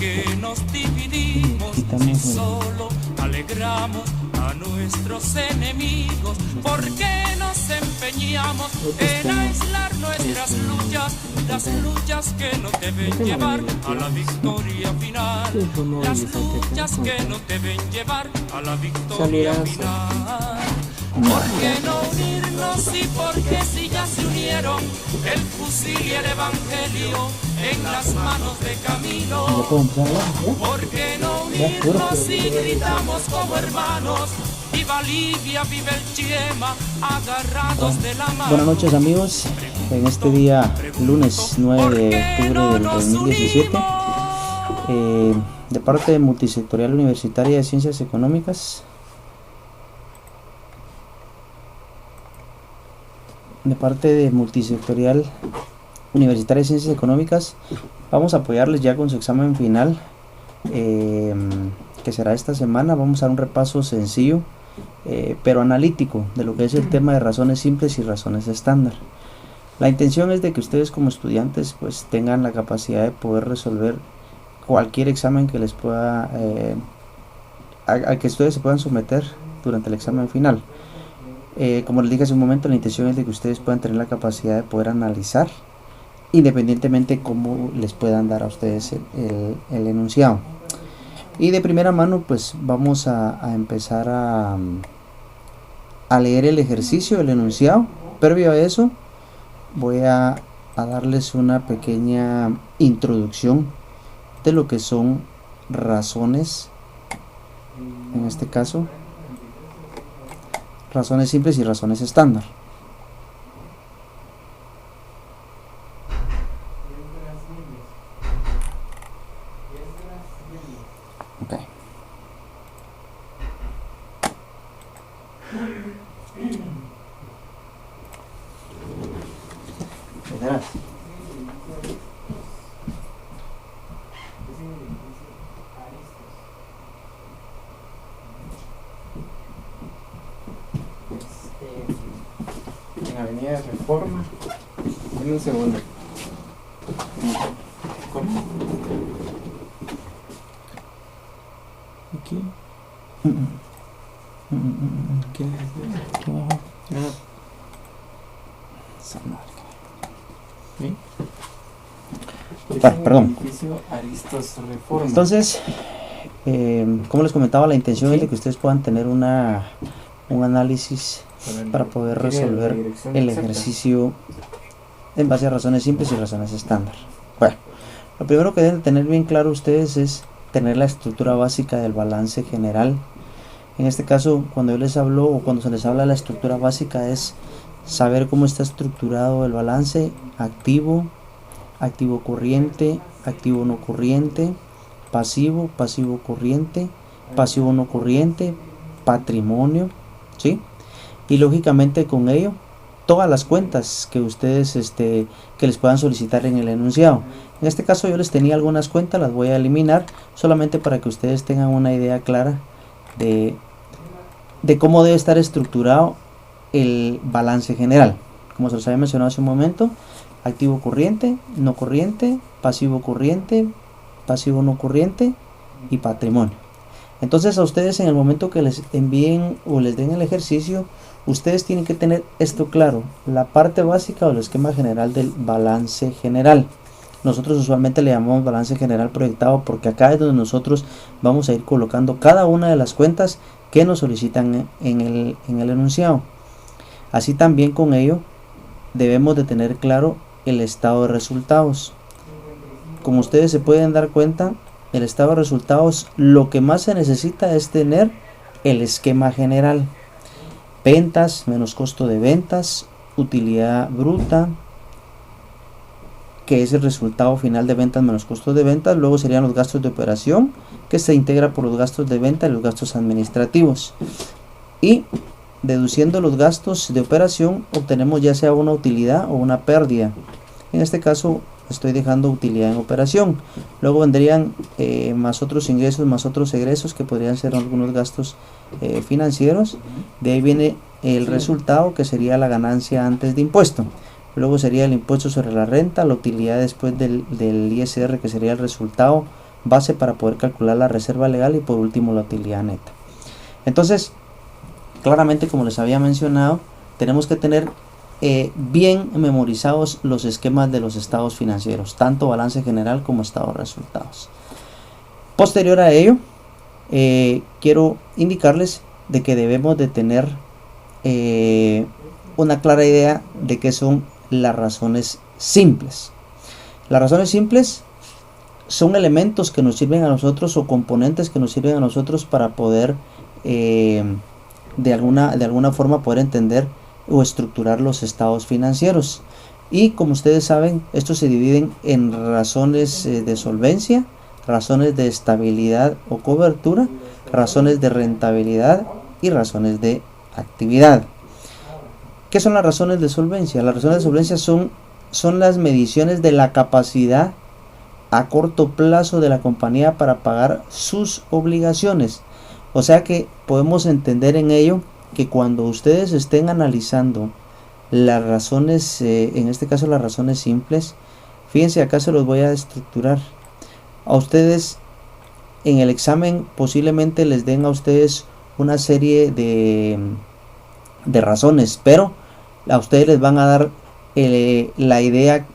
qué nos dividimos si solo alegramos a nuestros enemigos? ¿Por qué nos empeñamos en aislar nuestras luchas? Las luchas que nos deben llevar a la victoria final. Las luchas que nos deben llevar a la victoria final. ¿Por qué no unirnos y por qué si ya se unieron el fusil y el evangelio en las manos de Camilo? ¿Por qué no unirnos y gritamos como hermanos? Viva Libia, viva el Chiema, agarrados de la mano. Buenas noches amigos, en este día lunes 9 de octubre del 2017 de parte de Multisectorial Universitaria de Ciencias Económicas, vamos a apoyarles ya con su examen final que será esta semana. Vamos a dar un repaso sencillo pero analítico de lo que es el tema de razones simples y razones estándar. La intención es de que ustedes como estudiantes pues tengan la capacidad de poder resolver cualquier examen que les pueda a que ustedes se puedan someter durante el examen final. Como les dije hace un momento, la intención es de que ustedes puedan tener la capacidad de poder analizar independientemente cómo les puedan dar a ustedes el enunciado. Y de primera mano pues vamos a empezar a leer el ejercicio, el enunciado. Previo a eso voy a darles una pequeña introducción de lo que son razones, en este caso razones simples y razones estándar. Okay. Verás. En Avenida Reforma. En un segundo. ¿Cómo? Aquí. ¿Qué es? Aquí abajo. Esa marca. ¿Sí? Perdón. Entonces, como les comentaba, la intención es de que ustedes puedan tener un análisis para poder resolver el ejercicio en base a razones simples y razones estándar. Bueno, lo primero que deben tener bien claro ustedes es tener la estructura básica del balance general. En este caso, cuando yo les hablo o cuando se les habla de la estructura básica, es saber cómo está estructurado el balance: activo, activo corriente, activo no corriente, pasivo, pasivo corriente, pasivo no corriente, patrimonio, ¿sí? Y lógicamente con ello todas las cuentas que ustedes que les puedan solicitar en el enunciado. En este caso yo les tenía algunas cuentas, las voy a eliminar solamente para que ustedes tengan una idea clara de cómo debe estar estructurado el balance general. Como se los había mencionado hace un momento: activo corriente, no corriente, pasivo no corriente y patrimonio. Entonces a ustedes, en el momento que les envíen o les den el ejercicio, ustedes tienen que tener esto claro: la parte básica o el esquema general del balance general. Nosotros usualmente le llamamos balance general proyectado porque acá es donde nosotros vamos a ir colocando cada una de las cuentas que nos solicitan en el enunciado. Así también con ello debemos de tener claro el estado de resultados. Como ustedes se pueden dar cuenta, el estado de resultados, lo que más se necesita es tener el esquema general: ventas menos costo de ventas, utilidad bruta, que es el resultado final de ventas menos costos de ventas. Luego serían los gastos de operación, que se integra por los gastos de venta y los gastos administrativos. Y deduciendo los gastos de operación obtenemos ya sea una utilidad o una pérdida. En este caso estoy dejando utilidad en operación. Luego vendrían más otros ingresos, más otros egresos, que podrían ser algunos gastos financieros. De ahí viene el resultado, que sería la ganancia antes de impuesto. Luego sería el impuesto sobre la renta, la utilidad después del ISR, que sería el resultado base para poder calcular la reserva legal y por último la utilidad neta. Entonces, claramente, como les había mencionado, tenemos que tener bien memorizados los esquemas de los estados financieros, tanto balance general como estado de resultados. Posterior a ello, quiero indicarles de que debemos de tener una clara idea de qué son las razones simples. Las razones simples son elementos que nos sirven a nosotros o componentes que nos sirven a nosotros para poder de alguna forma poder entender o estructurar los estados financieros. Y como ustedes saben, estos se dividen en razones de solvencia, razones de estabilidad o cobertura, razones de rentabilidad y razones de actividad. ¿Qué son las razones de solvencia? Las razones de solvencia son las mediciones de la capacidad a corto plazo de la compañía para pagar sus obligaciones. O sea que podemos entender en ello que cuando ustedes estén analizando las razones, en este caso las razones simples, fíjense, acá se los voy a estructurar. A ustedes en el examen posiblemente les den a ustedes una serie de razones, pero a ustedes les van a dar la idea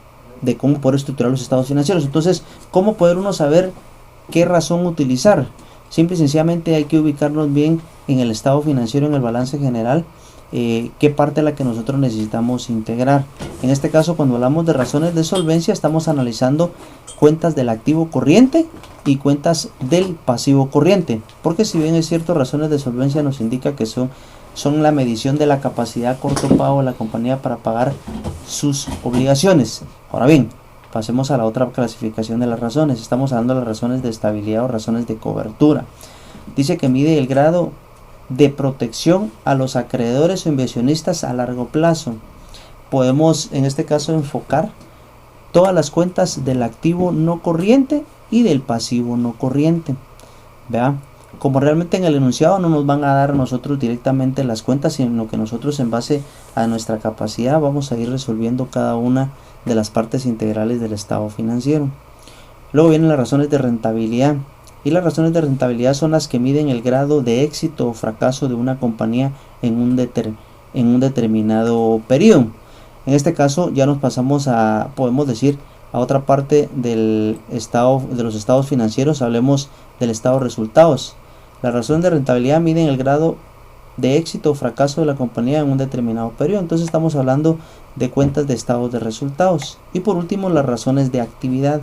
de cómo poder estructurar los estados financieros. Entonces, ¿cómo poder uno saber qué razón utilizar? Simple y sencillamente hay que ubicarnos bien en el estado financiero, en el balance general, qué parte es la que nosotros necesitamos integrar. En este caso, cuando hablamos de razones de solvencia, estamos analizando cuentas del activo corriente y cuentas del pasivo corriente, porque si bien es cierto, razones de solvencia nos indica que son la medición de la capacidad a corto plazo de la compañía para pagar sus obligaciones. Ahora bien, pasemos a la otra clasificación de las razones. Estamos hablando de las razones de estabilidad o razones de cobertura. Dice que mide el grado de protección a los acreedores o inversionistas a largo plazo. Podemos en este caso enfocar todas las cuentas del activo no corriente y del pasivo no corriente. ¿Vea? Como realmente en el enunciado no nos van a dar a nosotros directamente las cuentas, sino que nosotros en base a nuestra capacidad vamos a ir resolviendo cada una de las partes integrales del estado financiero. Luego vienen las razones de rentabilidad, y las razones de rentabilidad son las que miden el grado de éxito o fracaso de una compañía en un determinado periodo. En este caso ya nos pasamos a, podemos decir, a otra parte del estado, de los estados financieros. Hablemos del estado de resultados. Las razones de rentabilidad miden el grado de éxito o fracaso de la compañía en un determinado periodo. Entonces estamos hablando de cuentas de estados de resultados. Y por último, las razones de actividad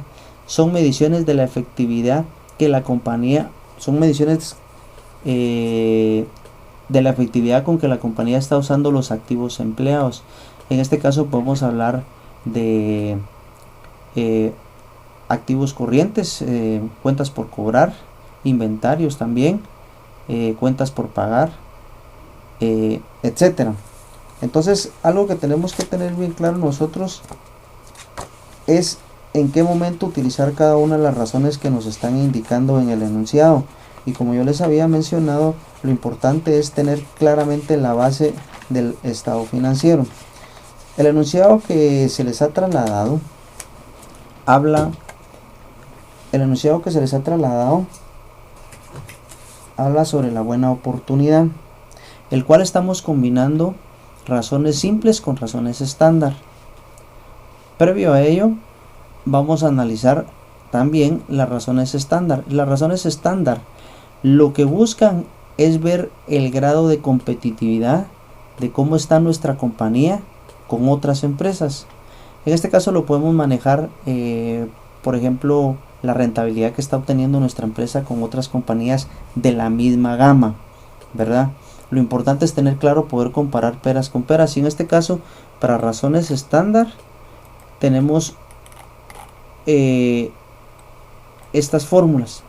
son mediciones de la efectividad que la compañía, son mediciones de la efectividad con que la compañía está usando los activos empleados. En este caso podemos hablar de activos corrientes, cuentas por cobrar, inventarios también, cuentas por pagar, etcétera. Entonces, algo que tenemos que tener bien claro nosotros es en qué momento utilizar cada una de las razones que nos están indicando en el enunciado. Y como yo les había mencionado, lo importante es tener claramente la base del estado financiero. El enunciado que se les ha trasladado habla sobre la buena oportunidad, el cual estamos combinando razones simples con razones estándar. Previo a ello, vamos a analizar también las razones estándar. Las razones estándar lo que buscan es ver el grado de competitividad de cómo está nuestra compañía con otras empresas. En este caso lo podemos manejar, por ejemplo, la rentabilidad que está obteniendo nuestra empresa con otras compañías de la misma gama, ¿verdad? Lo importante es tener claro, poder comparar peras con peras. Y en este caso, para razones estándar, tenemos estas fórmulas,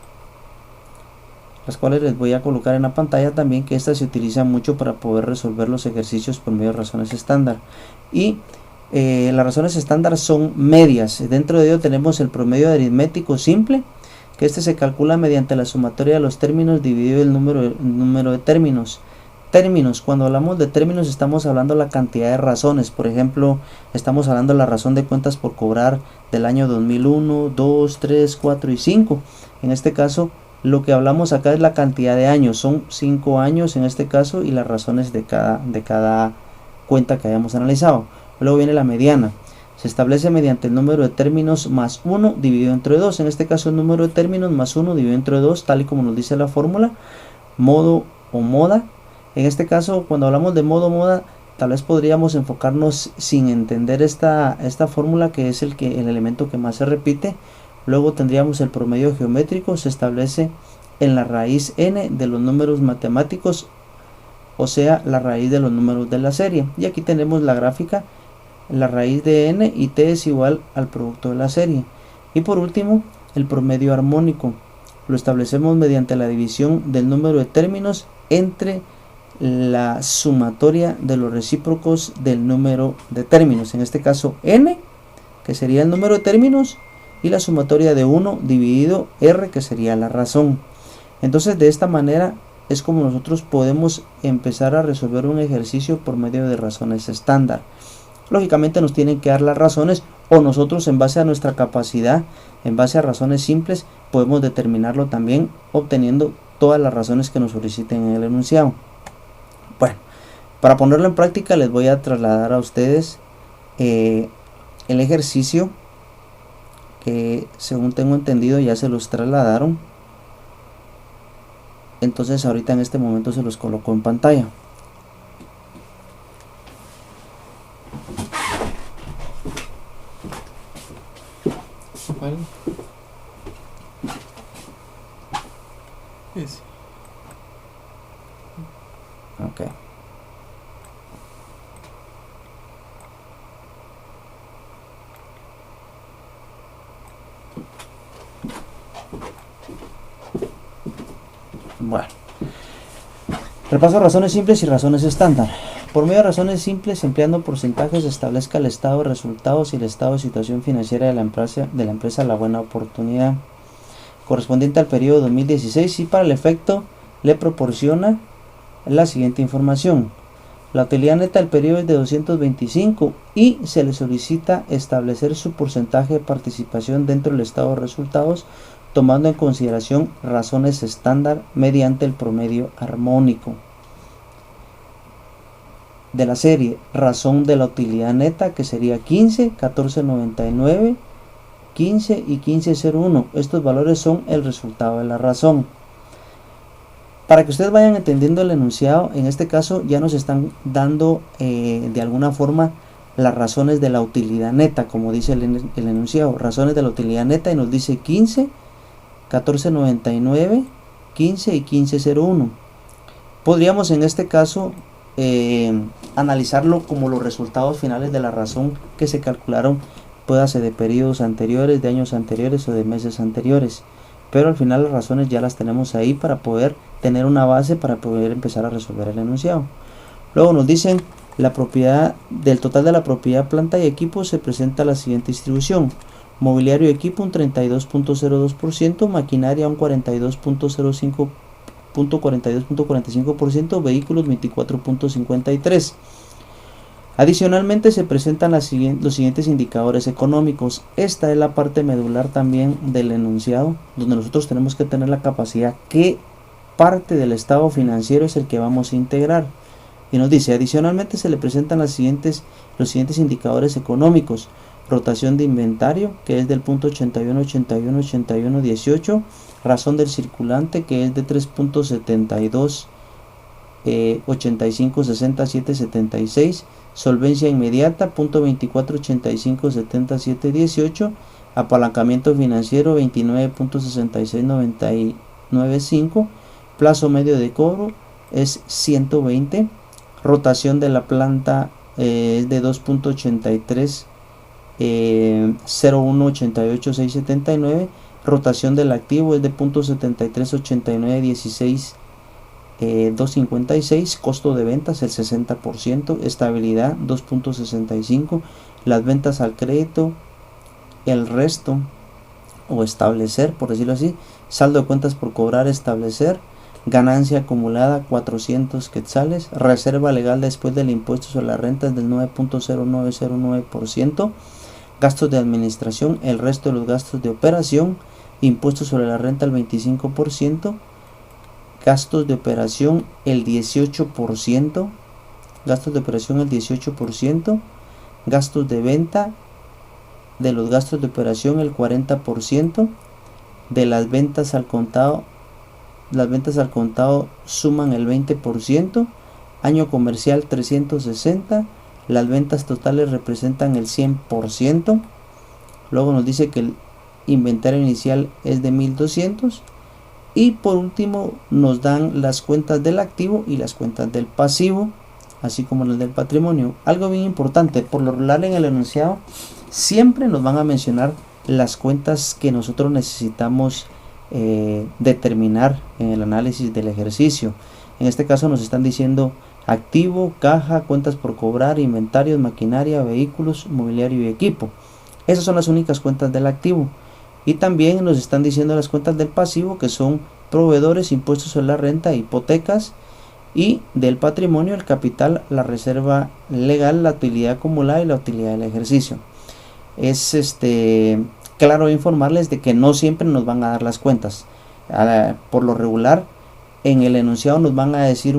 las cuales les voy a colocar en la pantalla también, que estas se utilizan mucho para poder resolver los ejercicios por medio de razones estándar. Y las razones estándar son medias. Dentro de ello tenemos el promedio aritmético simple, que este se calcula mediante la sumatoria de los términos dividido el número de términos. Términos. Cuando hablamos de términos estamos hablando de la cantidad de razones. Por ejemplo, estamos hablando de la razón de cuentas por cobrar del año 2001, 2, 3, 4 y 5. En este caso, lo que hablamos acá es la cantidad de años. Son 5 años en este caso y las razones de cada cuenta que hayamos analizado. Luego viene la mediana. Se establece mediante el número de términos más 1 dividido entre 2. En este caso el número de términos más 1 dividido entre 2, tal y como nos dice la fórmula. Modo o moda. En este caso, cuando hablamos de modo o moda, tal vez podríamos enfocarnos sin entender esta fórmula, que es el elemento que más se repite. Luego tendríamos el promedio geométrico. Se establece en la raíz n de los números matemáticos, o sea, la raíz de los números de la serie. Y aquí tenemos la gráfica. La raíz de n y t es igual al producto de la serie. Y por último, el promedio armónico. Lo establecemos mediante la división del número de términos entre la sumatoria de los recíprocos del número de términos. En este caso n, que sería el número de términos, y la sumatoria de 1 dividido r, que sería la razón. Entonces, de esta manera es como nosotros podemos empezar a resolver un ejercicio por medio de razones estándar. Lógicamente nos tienen que dar las razones, o nosotros en base a nuestra capacidad, en base a razones simples, podemos determinarlo también obteniendo todas las razones que nos soliciten en el enunciado. Bueno, para ponerlo en práctica les voy a trasladar a ustedes el ejercicio que, según tengo entendido, ya se los trasladaron. Entonces ahorita en este momento se los coloco en pantalla. Ok. Bueno. Repaso razones simples y razones estándar. Por medio de razones simples, empleando porcentajes, establezca el estado de resultados y el estado de situación financiera de la empresa La Buena Oportunidad, correspondiente al periodo 2016, y para el efecto le proporciona la siguiente información. La utilidad neta del periodo es de 225 y se le solicita establecer su porcentaje de participación dentro del estado de resultados, tomando en consideración razones estándar mediante el promedio armónico de la serie. Razón de la utilidad neta, que sería 15, 14.99, 15 y 15.01. Estos valores son el resultado de la razón. Para que ustedes vayan entendiendo el enunciado, en este caso ya nos están dando de alguna forma las razones de la utilidad neta, como dice el enunciado, razones de la utilidad neta, y nos dice 15, 14.99, 15 y 15.01. Podríamos en este caso analizarlo como los resultados finales de la razón que se calcularon, puede ser de periodos anteriores, de años anteriores o de meses anteriores, pero al final las razones ya las tenemos ahí para poder tener una base para poder empezar a resolver el enunciado. Luego nos dicen la propiedad del total de la propiedad planta y equipo se presenta la siguiente distribución: mobiliario y equipo un 32.02%, maquinaria un 42.45%, vehículos 24.53%. Adicionalmente se presentan los siguientes indicadores económicos. Esta es la parte medular también del enunciado, donde nosotros tenemos que tener la capacidad qué parte del estado financiero es el que vamos a integrar. Y nos dice, adicionalmente se le presentan los siguientes indicadores económicos: rotación de inventario, que es del punto 81, 81, 81, 18, razón del circulante, que es de 3.72, 85, 67, 76, solvencia inmediata, punto 24, 85, 77, 18, apalancamiento financiero, 29.66, 99, 5, plazo medio de cobro es 120, rotación de la planta es de 2.83, 0.188.679, rotación del activo es de 0.738916, 256, costo de ventas el 60%, estabilidad 2.65, las ventas al crédito, el resto o establecer, por decirlo así, saldo de cuentas por cobrar, establecer, ganancia acumulada 400 quetzales, reserva legal después del impuesto sobre las rentas del 9.0909%, gastos de administración, el resto de los gastos de operación, impuestos sobre la renta el 25%, gastos de operación el 18%, gastos de operación el 18%, gastos de venta de los gastos de operación el 40%, de las ventas al contado suman el 20%, año comercial 360, las ventas totales representan el 100%, luego nos dice que el inventario inicial es de 1200 y por último nos dan las cuentas del activo y las cuentas del pasivo, así como las del patrimonio. Algo bien importante, por lo regular en el enunciado siempre nos van a mencionar las cuentas que nosotros necesitamos determinar en el análisis del ejercicio. En este caso nos están diciendo activo, caja, cuentas por cobrar, inventarios, maquinaria, vehículos, mobiliario y equipo. Esas son las únicas cuentas del activo. Y también nos están diciendo las cuentas del pasivo, que son proveedores, impuestos sobre la renta, hipotecas, y del patrimonio, el capital, la reserva legal, la utilidad acumulada y la utilidad del ejercicio. Es claro informarles de que no siempre nos van a dar las cuentas. Por lo regular en el enunciado nos van a decir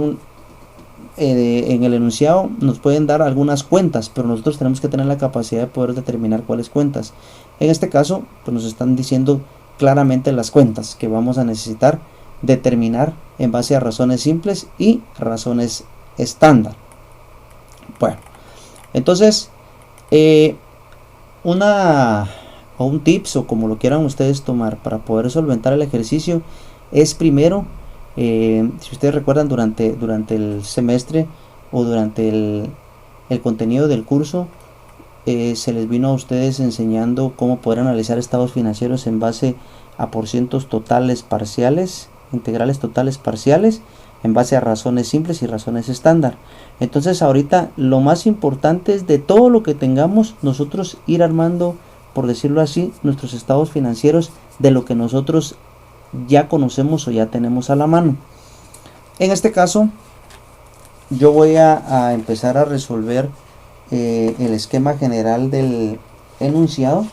en el enunciado nos pueden dar algunas cuentas, pero nosotros tenemos que tener la capacidad de poder determinar cuáles cuentas. En este caso pues nos están diciendo claramente las cuentas que vamos a necesitar determinar en base a razones simples y razones estándar. Bueno, entonces un tips o como lo quieran ustedes tomar para poder solventar el ejercicio es primero, si ustedes recuerdan durante el semestre o durante el contenido del curso, se les vino a ustedes enseñando cómo poder analizar estados financieros en base a porcientos totales parciales, integrales totales parciales, en base a razones simples y razones estándar. Entonces ahorita lo más importante es de todo lo que tengamos nosotros ir armando, por decirlo así, nuestros estados financieros de lo que nosotros ya conocemos o ya tenemos a la mano. En este caso yo voy a empezar a resolver el esquema general del enunciado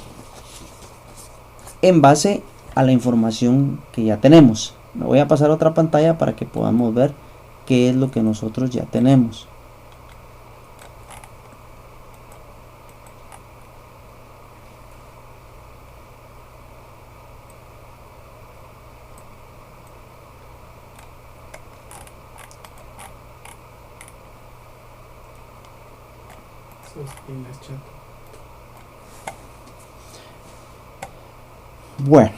en base a la información que ya tenemos. Me voy a pasar a otra pantalla para que podamos ver qué es lo que nosotros ya tenemos. Bueno,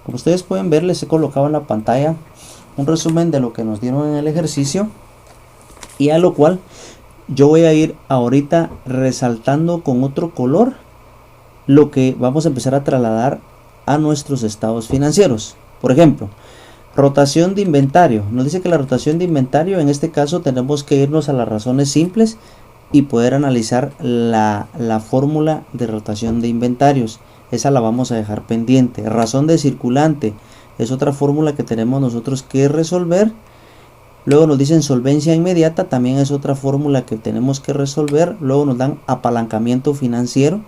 como ustedes pueden ver, les he colocado en la pantalla un resumen de lo que nos dieron en el ejercicio, y a lo cual yo voy a ir ahorita resaltando con otro color lo que vamos a empezar a trasladar a nuestros estados financieros. Por ejemplo, rotación de inventario. Nos dice que la rotación de inventario, en este caso tenemos que irnos a las razones simples y poder analizar la fórmula de rotación de inventarios. Esa la vamos a dejar pendiente. Razón de circulante es otra fórmula que tenemos nosotros que resolver. Luego nos dicen solvencia inmediata, también es otra fórmula que tenemos que resolver. Luego nos dan apalancamiento financiero,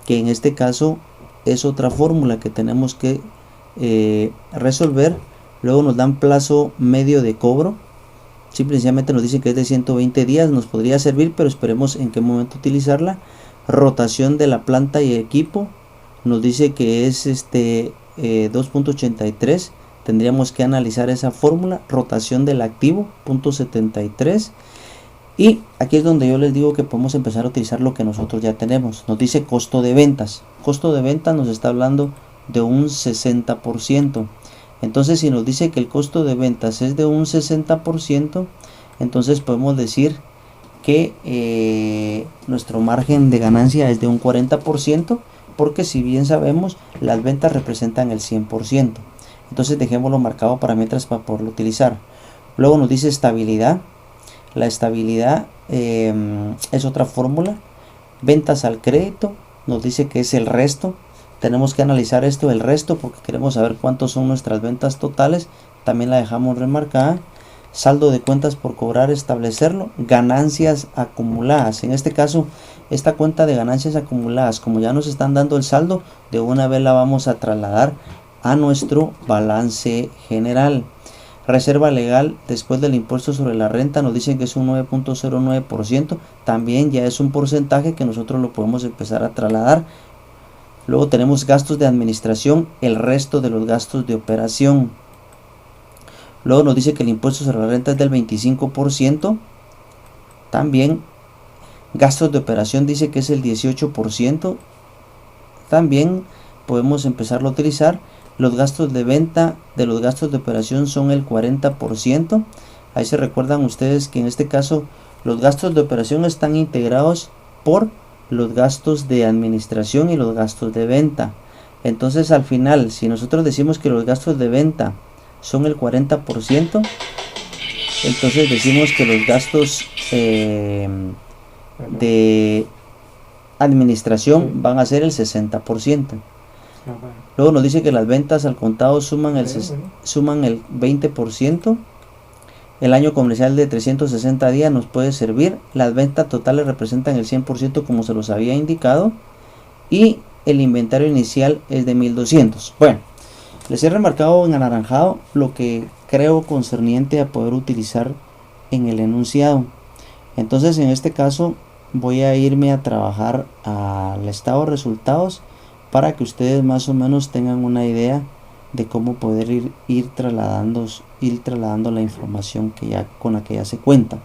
que en este caso es otra fórmula que tenemos que resolver. Luego nos dan plazo medio de cobro. Simplemente nos dicen que es de 120 días, nos podría servir, pero esperemos en qué momento utilizarla. Rotación de la planta y equipo, nos dice que es 2.83, tendríamos que analizar esa fórmula. Rotación del activo, 0.73, y aquí es donde yo les digo que podemos empezar a utilizar lo que nosotros ya tenemos. Nos dice costo de ventas. Costo de ventas nos está hablando de un 60%. Entonces, si nos dice que el costo de ventas es de un 60%, entonces podemos decir que nuestro margen de ganancia es de un 40%, porque si bien sabemos, las ventas representan el 100%. Entonces dejémoslo marcado para mientras para poderlo utilizar. Luego nos dice estabilidad. La estabilidad es otra fórmula. Ventas al crédito, nos dice que es el resto. Tenemos que analizar esto del resto porque queremos saber cuántos son nuestras ventas totales. También la dejamos remarcada. Saldo de cuentas por cobrar, establecerlo. Ganancias acumuladas. En este caso, esta cuenta de ganancias acumuladas, como ya nos están dando el saldo, de una vez la vamos a trasladar a nuestro balance general. Reserva legal después del impuesto sobre la renta nos dicen que es un 9.09%. También ya es un porcentaje que nosotros lo podemos empezar a trasladar. Luego tenemos gastos de administración, el resto de los gastos de operación. Luego nos dice que el impuesto sobre la renta es del 25%. También gastos de operación dice que es el 18%. También podemos empezarlo a utilizar. Los gastos de venta de los gastos de operación son el 40%. Ahí se recuerdan ustedes que en este caso los gastos de operación están integrados por los gastos de administración y los gastos de venta. Entonces al final, si nosotros decimos que los gastos de venta son el 40%, entonces decimos que los gastos de administración van a ser el 60%. Luego nos dice que las ventas al contado suman el 20%. El año comercial de 360 días nos puede servir. Las ventas totales representan el 100% como se los había indicado. Y el inventario inicial es de 1200. Bueno, les he remarcado en anaranjado lo que creo concerniente a poder utilizar en el enunciado. Entonces en este caso voy a irme a trabajar al estado de resultados para que ustedes más o menos tengan una idea de cómo poder ir trasladando la información con la que ya se cuenta.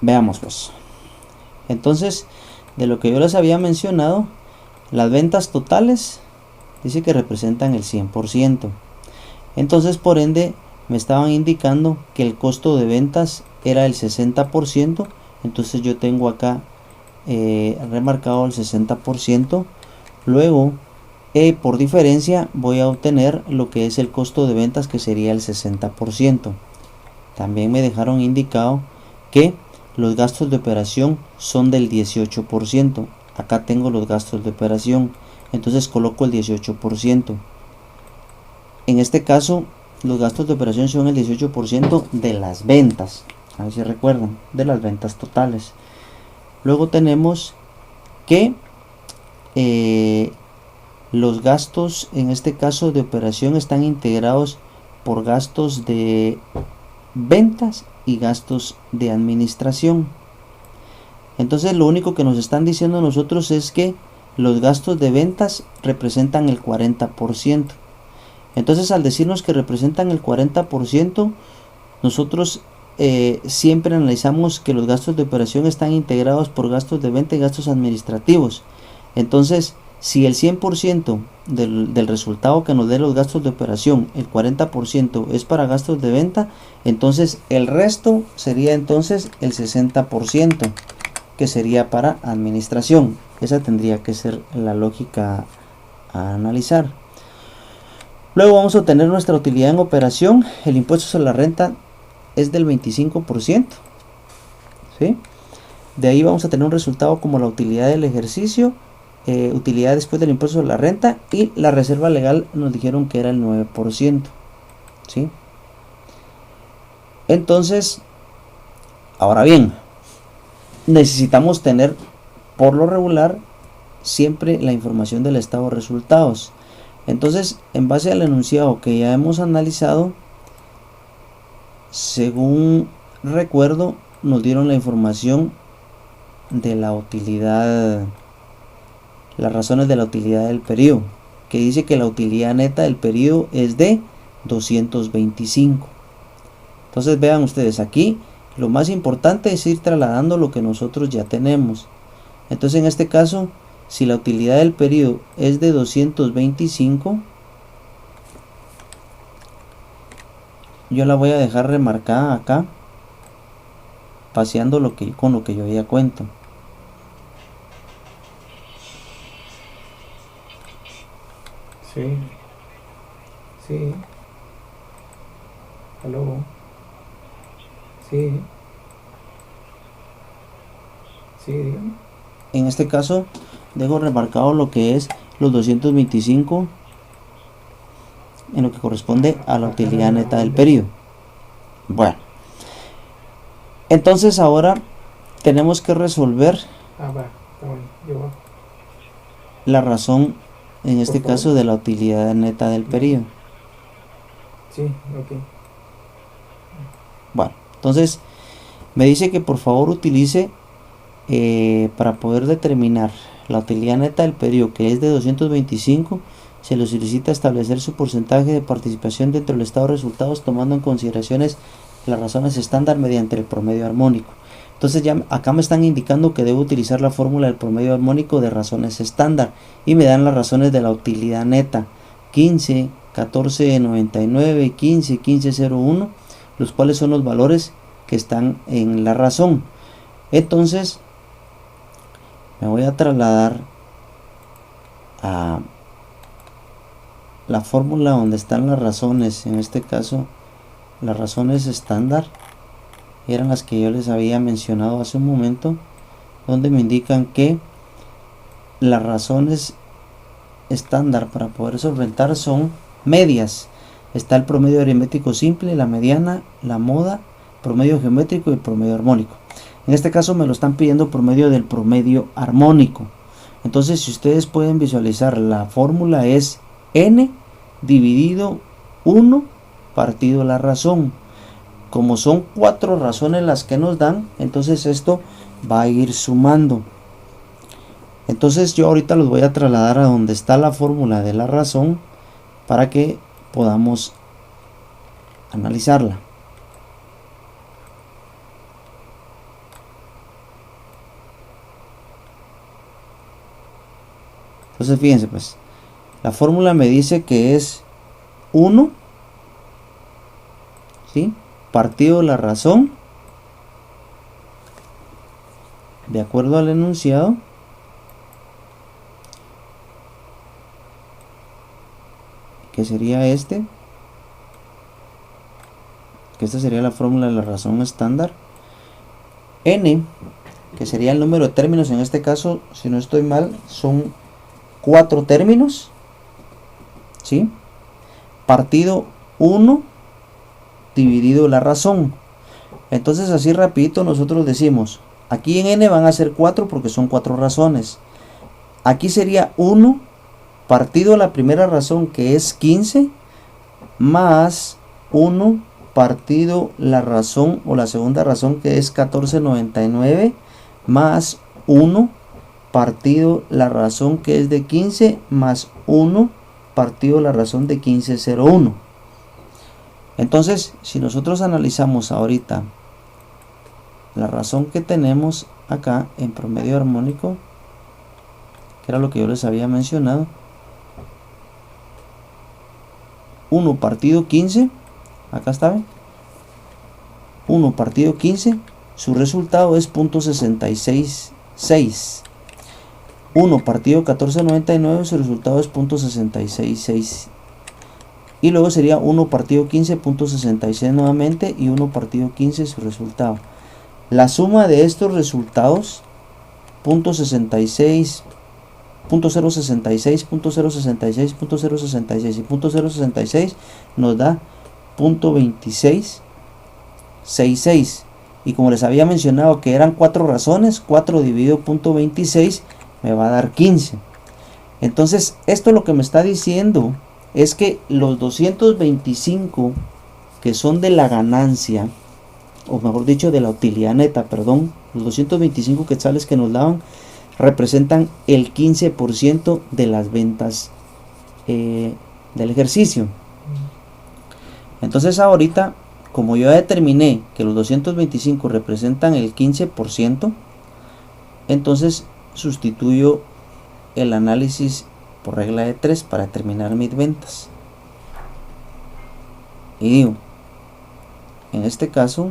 Veamos pues. Entonces, de lo que yo les había mencionado, las ventas totales dice que representan el 100%. Entonces, por ende, me estaban indicando que el costo de ventas era el 60%. Entonces yo tengo acá remarcado el 60%. Luego, por diferencia, voy a obtener lo que es el costo de ventas, que sería el 60%. También me dejaron indicado que los gastos de operación son del 18%. Acá tengo los gastos de operación. Entonces coloco el 18%. En este caso, los gastos de operación son el 18% de las ventas. A ver si recuerdan, de las ventas totales. Luego tenemos que los gastos, en este caso de operación, están integrados por gastos de ventas y gastos de administración. Entonces lo único que nos están diciendo nosotros es que los gastos de ventas representan el 40%. Entonces al decirnos que representan el 40%, nosotros siempre analizamos que los gastos de operación están integrados por gastos de venta y gastos administrativos. Entonces, si el 100% del resultado que nos dé los gastos de operación, el 40% es para gastos de venta, entonces el resto sería entonces el 60%, que sería para administración. Esa tendría que ser la lógica a analizar. Luego vamos a obtener nuestra utilidad en operación. El impuesto sobre la renta es del 25%. ¿Sí? De ahí vamos a tener un resultado como la utilidad del ejercicio, utilidad después del impuesto sobre la renta, y la reserva legal nos dijeron que era el 9%. ¿Sí? Entonces, ahora bien, necesitamos tener por lo regular siempre la información del estado de resultados. Entonces, en base al enunciado que ya hemos analizado, según recuerdo, nos dieron la información de la utilidad, las razones de la utilidad del periodo, que dice que la utilidad neta del periodo es de 225. Entonces vean ustedes, aquí lo más importante es ir trasladando lo que nosotros ya tenemos. Entonces en este caso, si la utilidad del periodo es de 225, yo la voy a dejar remarcada acá, paseando con lo que yo ya cuento. Sí. Sí. Aló. Sí. Sí, dígame. En este caso, dejo remarcado lo que es los 225 en lo que corresponde a la utilidad neta del periodo. Bueno, entonces ahora tenemos que resolver la razón, en este caso, de la utilidad neta del periodo. Sí, ok. Bueno, entonces me dice que por favor utilice para poder determinar la utilidad neta del periodo, que es de 225, se le solicita establecer su porcentaje de participación dentro del estado de resultados tomando en consideraciones las razones estándar mediante el promedio armónico. Entonces ya acá me están indicando que debo utilizar la fórmula del promedio armónico de razones estándar y me dan las razones de la utilidad neta: 15, 14.99, 15, 15.01, los cuales son los valores que están en la razón. Entonces me voy a trasladar a la fórmula donde están las razones. En este caso, las razones estándar eran las que yo les había mencionado hace un momento, donde me indican que las razones estándar para poder solventar son medias. Está el promedio aritmético simple, la mediana, la moda, promedio geométrico y el promedio armónico. En este caso me lo están pidiendo por medio del promedio armónico. Entonces, si ustedes pueden visualizar, la fórmula es n dividido 1 partido la razón. Como son 4 razones las que nos dan, entonces esto va a ir sumando. Entonces yo ahorita los voy a trasladar a donde está la fórmula de la razón para que podamos analizarla. Entonces fíjense, pues la fórmula me dice que es 1, ¿sí?, partido la razón, de acuerdo al enunciado, que sería este, que esta sería la fórmula de la razón estándar. N, que sería el número de términos, en este caso, si no estoy mal, son 4 términos, ¿sí?, partido 1 dividido la razón. Entonces así rapidito nosotros decimos, aquí en n van a ser 4 porque son 4 razones. Aquí sería 1 partido la primera razón, que es 15, más 1 partido la razón o la segunda razón, que es 14.99, más 1 partido la razón, que es de 15, más 1 partido la razón de 15.01. Entonces, si nosotros analizamos ahorita la razón que tenemos acá en promedio armónico, que era lo que yo les había mencionado, 1 partido 15, acá está, ¿ven? 1 partido 15, su resultado es 0.666. 1 partido 14.99, su resultado es 0.666. Y luego sería 1 partido 15.66 nuevamente, y 1 partido 15 su resultado. La suma de estos resultados, 0.66, 0.066, 0.066, 0.066 y 0.066, nos da 0.2666. Y como les había mencionado que eran 4 razones, 4 dividido 0.26 me va a dar 15. Entonces esto lo que me está diciendo es que los 225 que son de la ganancia, o mejor dicho, de la utilidad neta, perdón, los 225 quetzales que nos daban representan el 15% de las ventas del ejercicio. Entonces ahorita, como yo ya determiné que los 225 representan el 15%, entonces sustituyo el análisis por regla de 3 para determinar mis ventas. Y digo, en este caso,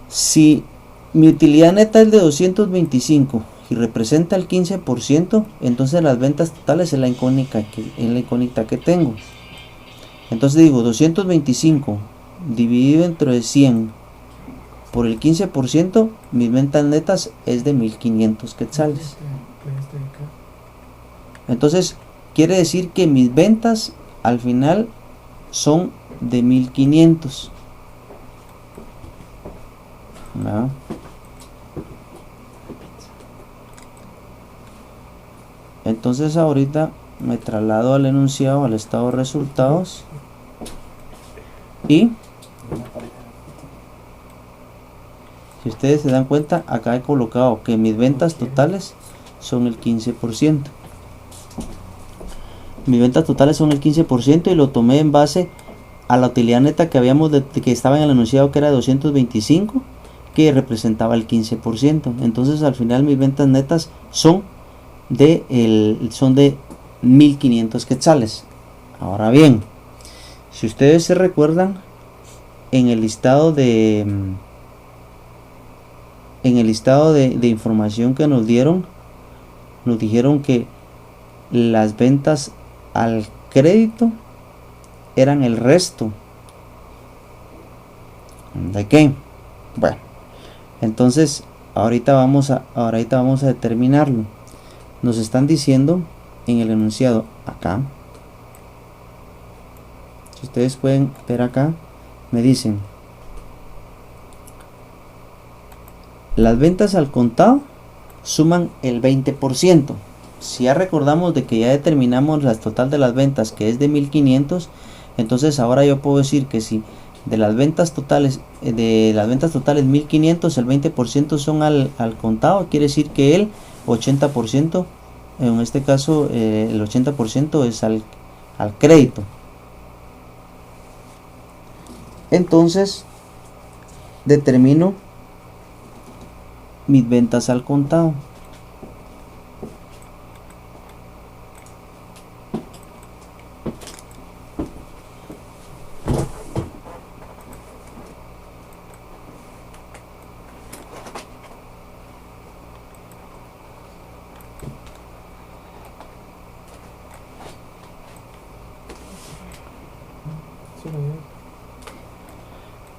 si mi utilidad neta es de 225 y representa el 15%, entonces las ventas totales es la incógnita que tengo. Entonces digo, 225 dividido entre 100 por el 15%, mis ventas netas es de 1500 quetzales. Entonces quiere decir que mis ventas al final son de 1500. ¿No? Entonces ahorita me traslado al enunciado, al estado de resultados, y si ustedes se dan cuenta, acá he colocado que mis ventas totales son el 15%. Mis ventas totales son el 15% y lo tomé en base a la utilidad neta que habíamos que estaba en el enunciado, que era de 225, que representaba el 15%. Entonces al final mis ventas netas son de 1500 quetzales. Ahora bien, si ustedes se recuerdan, en el listado de información que nos dieron, nos dijeron que las ventas al crédito eran el resto. ¿De qué? Bueno, entonces ahorita vamos a determinarlo. Nos están diciendo en el enunciado acá, si ustedes pueden ver acá, me dicen las ventas al contado suman el 20%. Si ya recordamos de que ya determinamos la total de las ventas, que es de 1500, entonces ahora yo puedo decir que si de las ventas totales 1500, el 20% son al contado, quiere decir que el 80%, en este caso el 80% es al crédito. Entonces determino mis ventas al contado.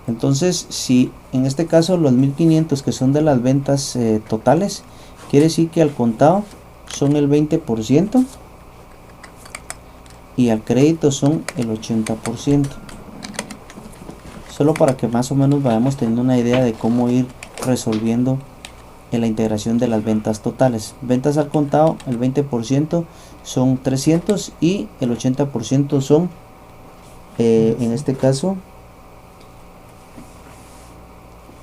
Entonces, si en este caso los 1500 que son de las ventas totales, quiere decir que al contado son el 20% y al crédito son el 80%. Solo para que más o menos vayamos teniendo una idea de cómo ir resolviendo en la integración de las ventas totales. Ventas al contado, el 20% son 300 y el 80% son, en este caso,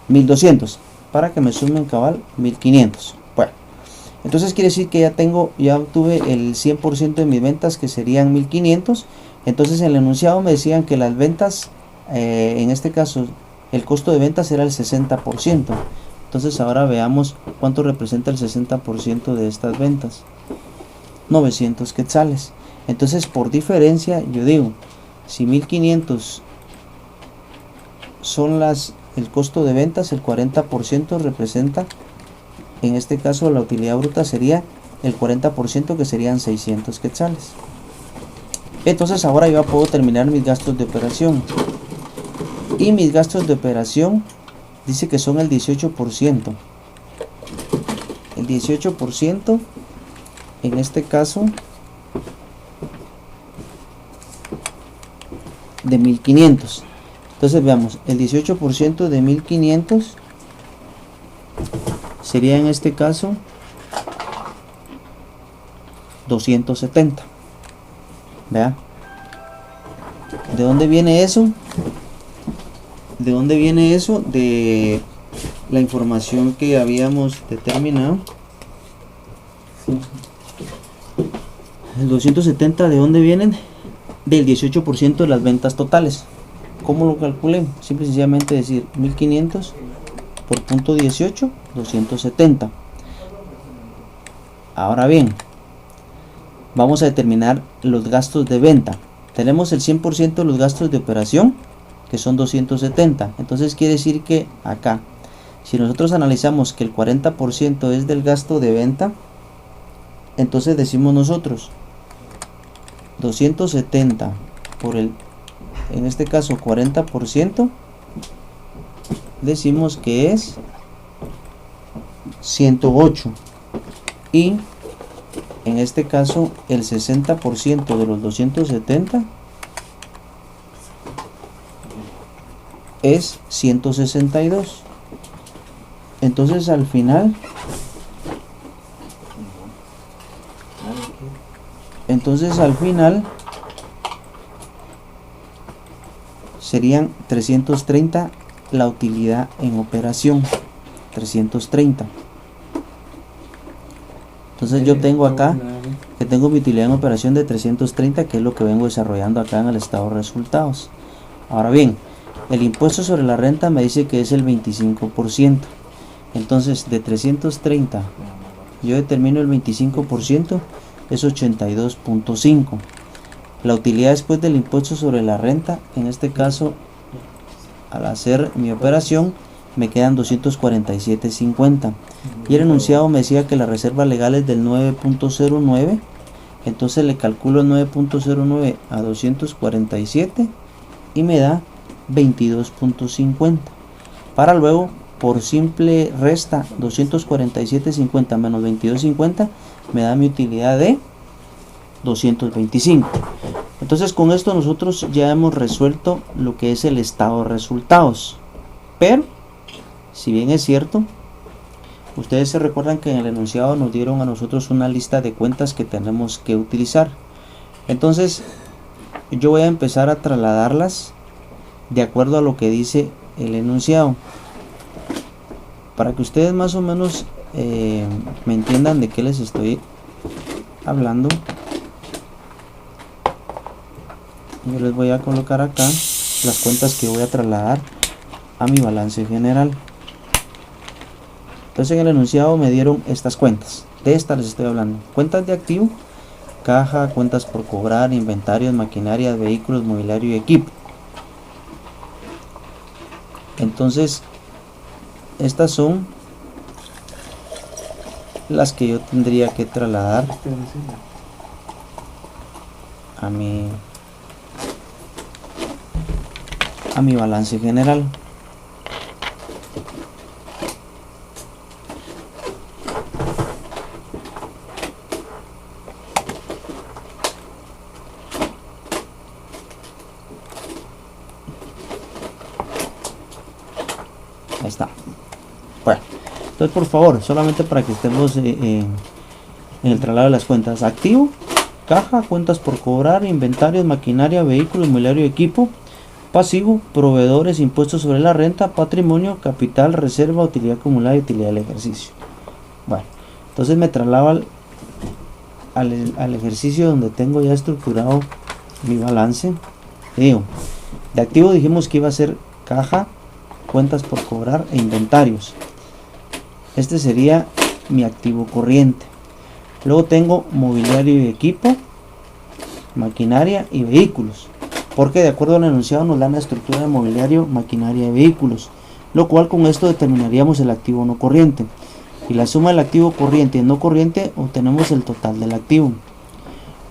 1200, para que me sumen cabal 1500. Bueno, entonces quiere decir que ya obtuve el 100% de mis ventas, que serían 1500. Entonces en el enunciado me decían que las ventas, en este caso el costo de ventas era el 60%. Entonces ahora veamos cuánto representa el 60% de estas ventas. 900 quetzales. Entonces por diferencia yo digo, si 1500 son el costo de ventas, el 40% representa, en este caso la utilidad bruta sería el 40%, que serían 600 quetzales. Entonces ahora yo puedo terminar mis gastos de operación, y mis gastos de operación dice que son el 18%. El 18% en este caso de 1500. Entonces veamos, el 18% de 1500 sería en este caso 270. Vea, ¿De dónde viene eso? ¿De dónde viene eso? De la información que habíamos determinado. El 270, ¿de dónde vienen? Del 18% de las ventas totales. ¿Cómo lo calculé? Simple y sencillamente decir 1500 por punto 18, 270. Ahora bien, vamos a determinar los gastos de venta. Tenemos el 100% de los gastos de operación, que son 270. Entonces quiere decir que acá, si nosotros analizamos que el 40% es del gasto de venta, entonces decimos nosotros 270 por el, en este caso 40%, decimos que es 108. Y en este caso el 60% de los 270 es 162. Entonces al final serían 330 la utilidad en operación. 330. Entonces yo tengo acá que tengo mi utilidad en operación de 330, que es lo que vengo desarrollando acá en el estado de resultados. Ahora bien, el impuesto sobre la renta me dice que es el 25%. Entonces de 330 yo determino el 25%, es 82.5. La utilidad después del impuesto sobre la renta, en este caso al hacer mi operación me quedan 247.50. Y el enunciado me decía que la reserva legal es del 9.09. Entonces le calculo 9.09 a 247 y me da 22.50. Para luego, por simple resta, 247.50 menos 22.50 me da mi utilidad de 225. Entonces con esto nosotros ya hemos resuelto lo que es el estado de resultados. Pero si bien es cierto, ustedes se recuerdan que en el enunciado nos dieron a nosotros una lista de cuentas que tenemos que utilizar. Entonces yo voy a empezar a trasladarlas de acuerdo a lo que dice el enunciado, para que ustedes más o menos me entiendan de qué les estoy hablando. Yo les voy a colocar acá las cuentas que voy a trasladar a mi balance general. Entonces en el enunciado me dieron estas cuentas, de estas les estoy hablando: cuentas de activo, caja, cuentas por cobrar, inventarios, maquinaria, vehículos, mobiliario y equipo. Entonces estas son las que yo tendría que trasladar a mi balance general. Ahí está. Bueno, entonces por favor, solamente para que estemos en el traslado de las cuentas: activo, caja, cuentas por cobrar, inventarios, maquinaria, vehículos, mobiliario y equipo; pasivo, proveedores, impuestos sobre la renta; patrimonio, capital, reserva, utilidad acumulada y utilidad del ejercicio. Bueno, entonces me traslado al ejercicio donde tengo ya estructurado mi balance. De activo dijimos que iba a ser caja, cuentas por cobrar e inventarios. Este sería mi activo corriente. Luego tengo mobiliario y equipo, maquinaria y vehículos, porque de acuerdo al enunciado nos dan la estructura de mobiliario, maquinaria y vehículos, lo cual con esto determinaríamos el activo no corriente, y la suma del activo corriente y no corriente obtenemos el total del activo.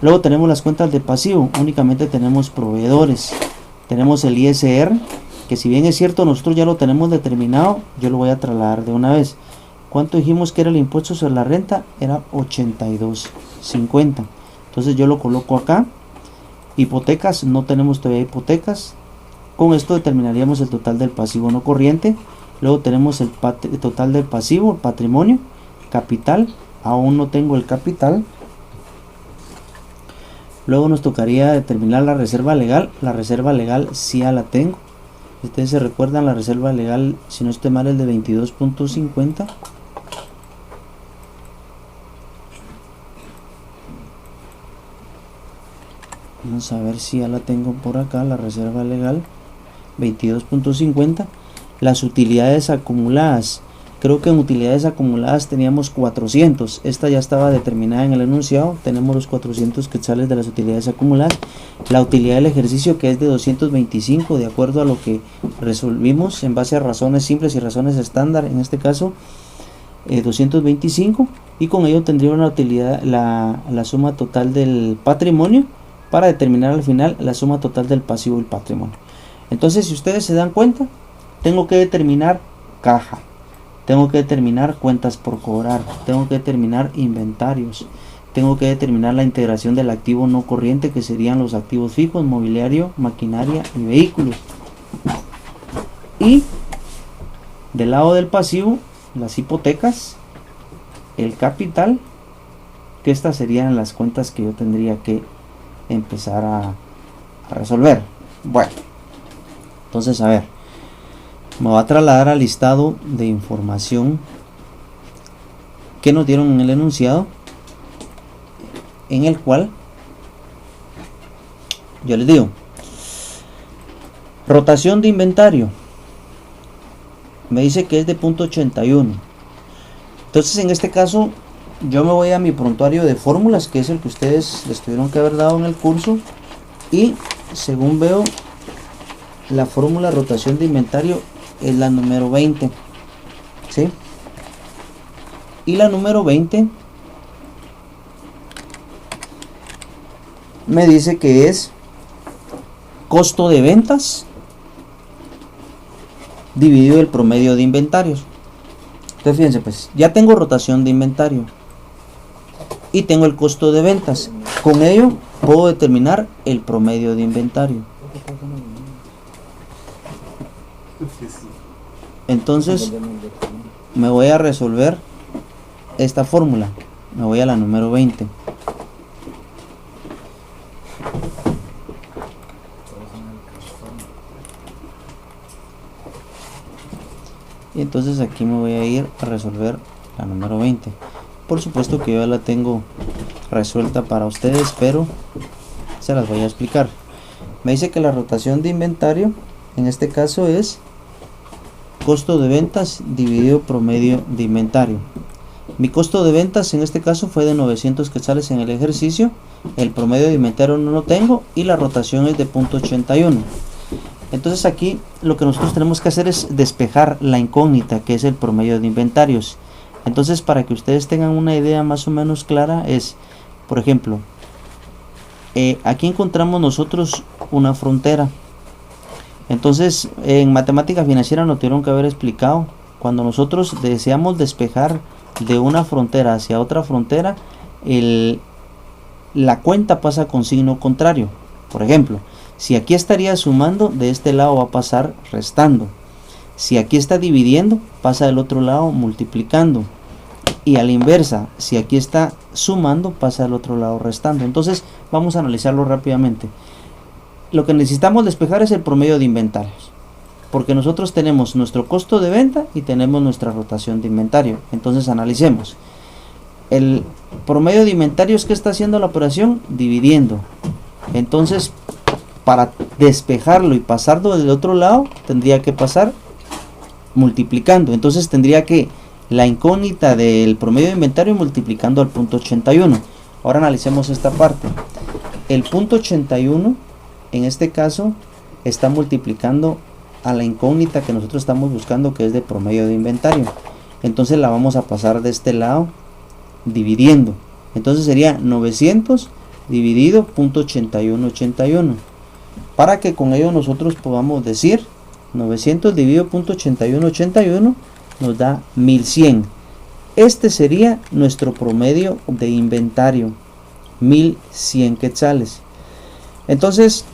Luego tenemos las cuentas de pasivo, únicamente tenemos proveedores, tenemos el ISR, que si bien es cierto nosotros ya lo tenemos determinado, yo lo voy a trasladar de una vez. ¿Cuánto dijimos que era el impuesto sobre la renta? Era 82.50. Entonces yo lo coloco acá. Hipotecas, no tenemos todavía hipotecas. Con esto determinaríamos el total del pasivo no corriente. Luego tenemos el total del pasivo, el patrimonio, capital. Aún no tengo el capital. Luego nos tocaría determinar la reserva legal. La reserva legal sí ya la tengo. Ustedes se recuerdan, la reserva legal, si no estoy mal, es de 22.50. Vamos a ver si ya la tengo por acá, la reserva legal 22.50. Las utilidades acumuladas, creo que en utilidades acumuladas teníamos 400. Esta ya estaba determinada en el enunciado. Tenemos los 400 quetzales de las utilidades acumuladas. La utilidad del ejercicio, que es de 225, de acuerdo a lo que resolvimos en base a razones simples y razones estándar, en este caso 225, y con ello tendría una utilidad, la suma total del patrimonio, para determinar al final la suma total del pasivo y el patrimonio. Entonces, si ustedes se dan cuenta, tengo que determinar caja, tengo que determinar cuentas por cobrar, tengo que determinar inventarios, tengo que determinar la integración del activo no corriente, que serían los activos fijos, mobiliario, maquinaria y vehículos. Y del lado del pasivo, las hipotecas, el capital, que estas serían las cuentas que yo tendría que empezar a resolver. Bueno, entonces, a ver, me va a trasladar al listado de información que nos dieron en el enunciado, en el cual yo les digo: rotación de inventario, me dice que es de .81. Entonces, en este caso, yo me voy a mi prontuario de fórmulas, que es el que ustedes les tuvieron que haber dado en el curso, y según veo, la fórmula de rotación de inventario es la número 20, ¿sí? Y la número 20 me dice que es costo de ventas dividido el promedio de inventarios. Entonces, fíjense, pues ya tengo rotación de inventario y tengo el costo de ventas. Con ello puedo determinar el promedio de inventario. Entonces me voy a resolver esta fórmula. Me voy a la número 20. Y entonces aquí me voy a ir a resolver la número 20. Por supuesto que yo ya la tengo resuelta para ustedes, pero se las voy a explicar. Me dice que la rotación de inventario en este caso es costo de ventas dividido promedio de inventario. Mi costo de ventas en este caso fue de 900 quetzales en el ejercicio. El promedio de inventario no lo tengo y la rotación es de .81. Entonces aquí lo que nosotros tenemos que hacer es despejar la incógnita, que es el promedio de inventarios. Entonces, para que ustedes tengan una idea más o menos clara, es, por ejemplo, aquí encontramos nosotros una frontera. Entonces, en matemática financiera nos tuvieron que haber explicado, cuando nosotros deseamos despejar de una frontera hacia otra frontera, la cuenta pasa con signo contrario. Por ejemplo, si aquí estaría sumando, de este lado va a pasar restando. Si aquí está dividiendo, pasa del otro lado multiplicando. Y a la inversa, si aquí está sumando, pasa del otro lado restando. Entonces, vamos a analizarlo rápidamente. Lo que necesitamos despejar es el promedio de inventarios, porque nosotros tenemos nuestro costo de venta y tenemos nuestra rotación de inventario. Entonces, analicemos. El promedio de inventarios, ¿qué está haciendo la operación? Dividiendo. Entonces, para despejarlo y pasarlo del otro lado, tendría que pasar multiplicando. Entonces tendría que la incógnita del promedio de inventario multiplicando al .81. Ahora analicemos esta parte. El .81 en este caso está multiplicando a la incógnita que nosotros estamos buscando, que es de promedio de inventario. Entonces la vamos a pasar de este lado dividiendo. Entonces sería 900 dividido .8181, para que con ello nosotros podamos decir 900 dividido .8181 nos da 1100. Este sería nuestro promedio de inventario, 1100 quetzales. Entonces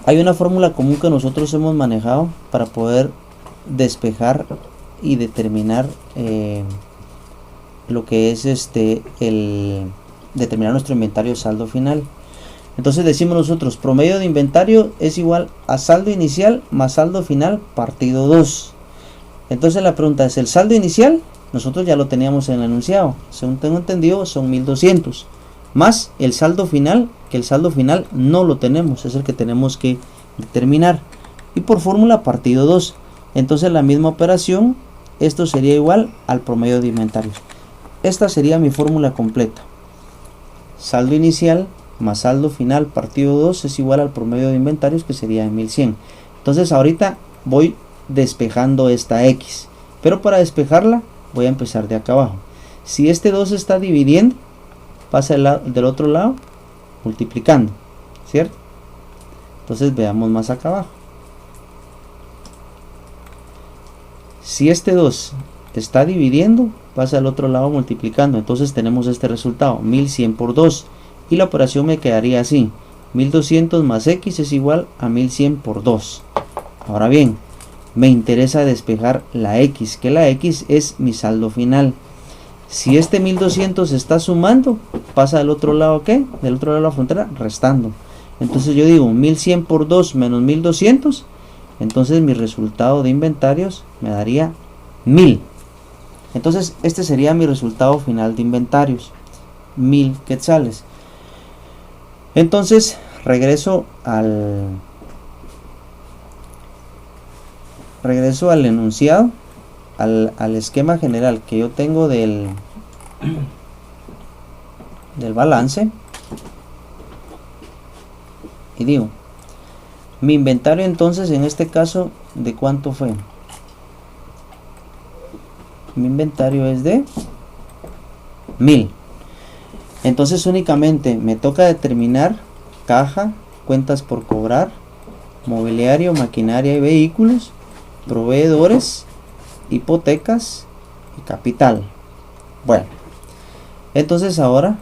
hay una fórmula común que nosotros hemos manejado para poder despejar y determinar lo que es determinar nuestro inventario saldo final. Entonces decimos nosotros, promedio de inventario es igual a saldo inicial más saldo final partido 2. Entonces la pregunta es, ¿el saldo inicial? Nosotros ya lo teníamos en el enunciado, según tengo entendido son 1200, más el saldo final, que el saldo final no lo tenemos, es el que tenemos que determinar, y por fórmula partido 2. Entonces la misma operación, esto sería igual al promedio de inventarios. Esta sería mi fórmula completa. Saldo inicial más saldo final partido 2 es igual al promedio de inventarios, que sería de 1100. Entonces ahorita voy despejando esta X, pero para despejarla voy a empezar de acá abajo. Si este 2 está dividiendo, pasa del otro lado multiplicando, ¿cierto? Entonces veamos más acá abajo. Si este 2 está dividiendo, pasa al otro lado multiplicando. Entonces tenemos este resultado, 1100 por 2. Y la operación me quedaría así. 1200 más X es igual a 1100 por 2. Ahora bien, me interesa despejar la X, que la X es mi saldo final. Si este 1200 está sumando, pasa del otro lado, ¿qué? Del otro lado de la frontera, restando. Entonces yo digo 1100 por 2 menos 1200. Entonces mi resultado de inventarios me daría 1000. Entonces este sería mi resultado final de inventarios, 1000 quetzales. Entonces regreso al enunciado, al esquema general que yo tengo del balance, y digo, mi inventario entonces en este caso, ¿de cuánto fue? Mi inventario es de 1000. Entonces únicamente me toca determinar caja, cuentas por cobrar, mobiliario, maquinaria y vehículos, proveedores, hipotecas y capital. Bueno, entonces ahora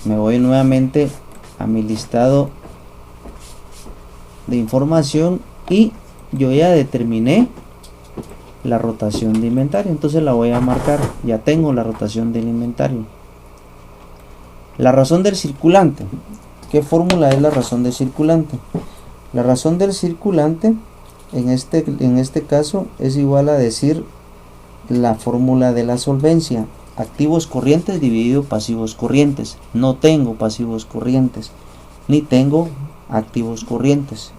me voy nuevamente a mi listado de información y yo ya determiné la rotación de inventario. Entonces la voy a marcar, ya tengo la rotación del inventario. La razón del circulante, ¿qué fórmula es la razón del circulante? La razón del circulante en este caso es igual a decir la fórmula de la solvencia, activos corrientes dividido pasivos corrientes. No tengo pasivos corrientes ni tengo activos corrientes.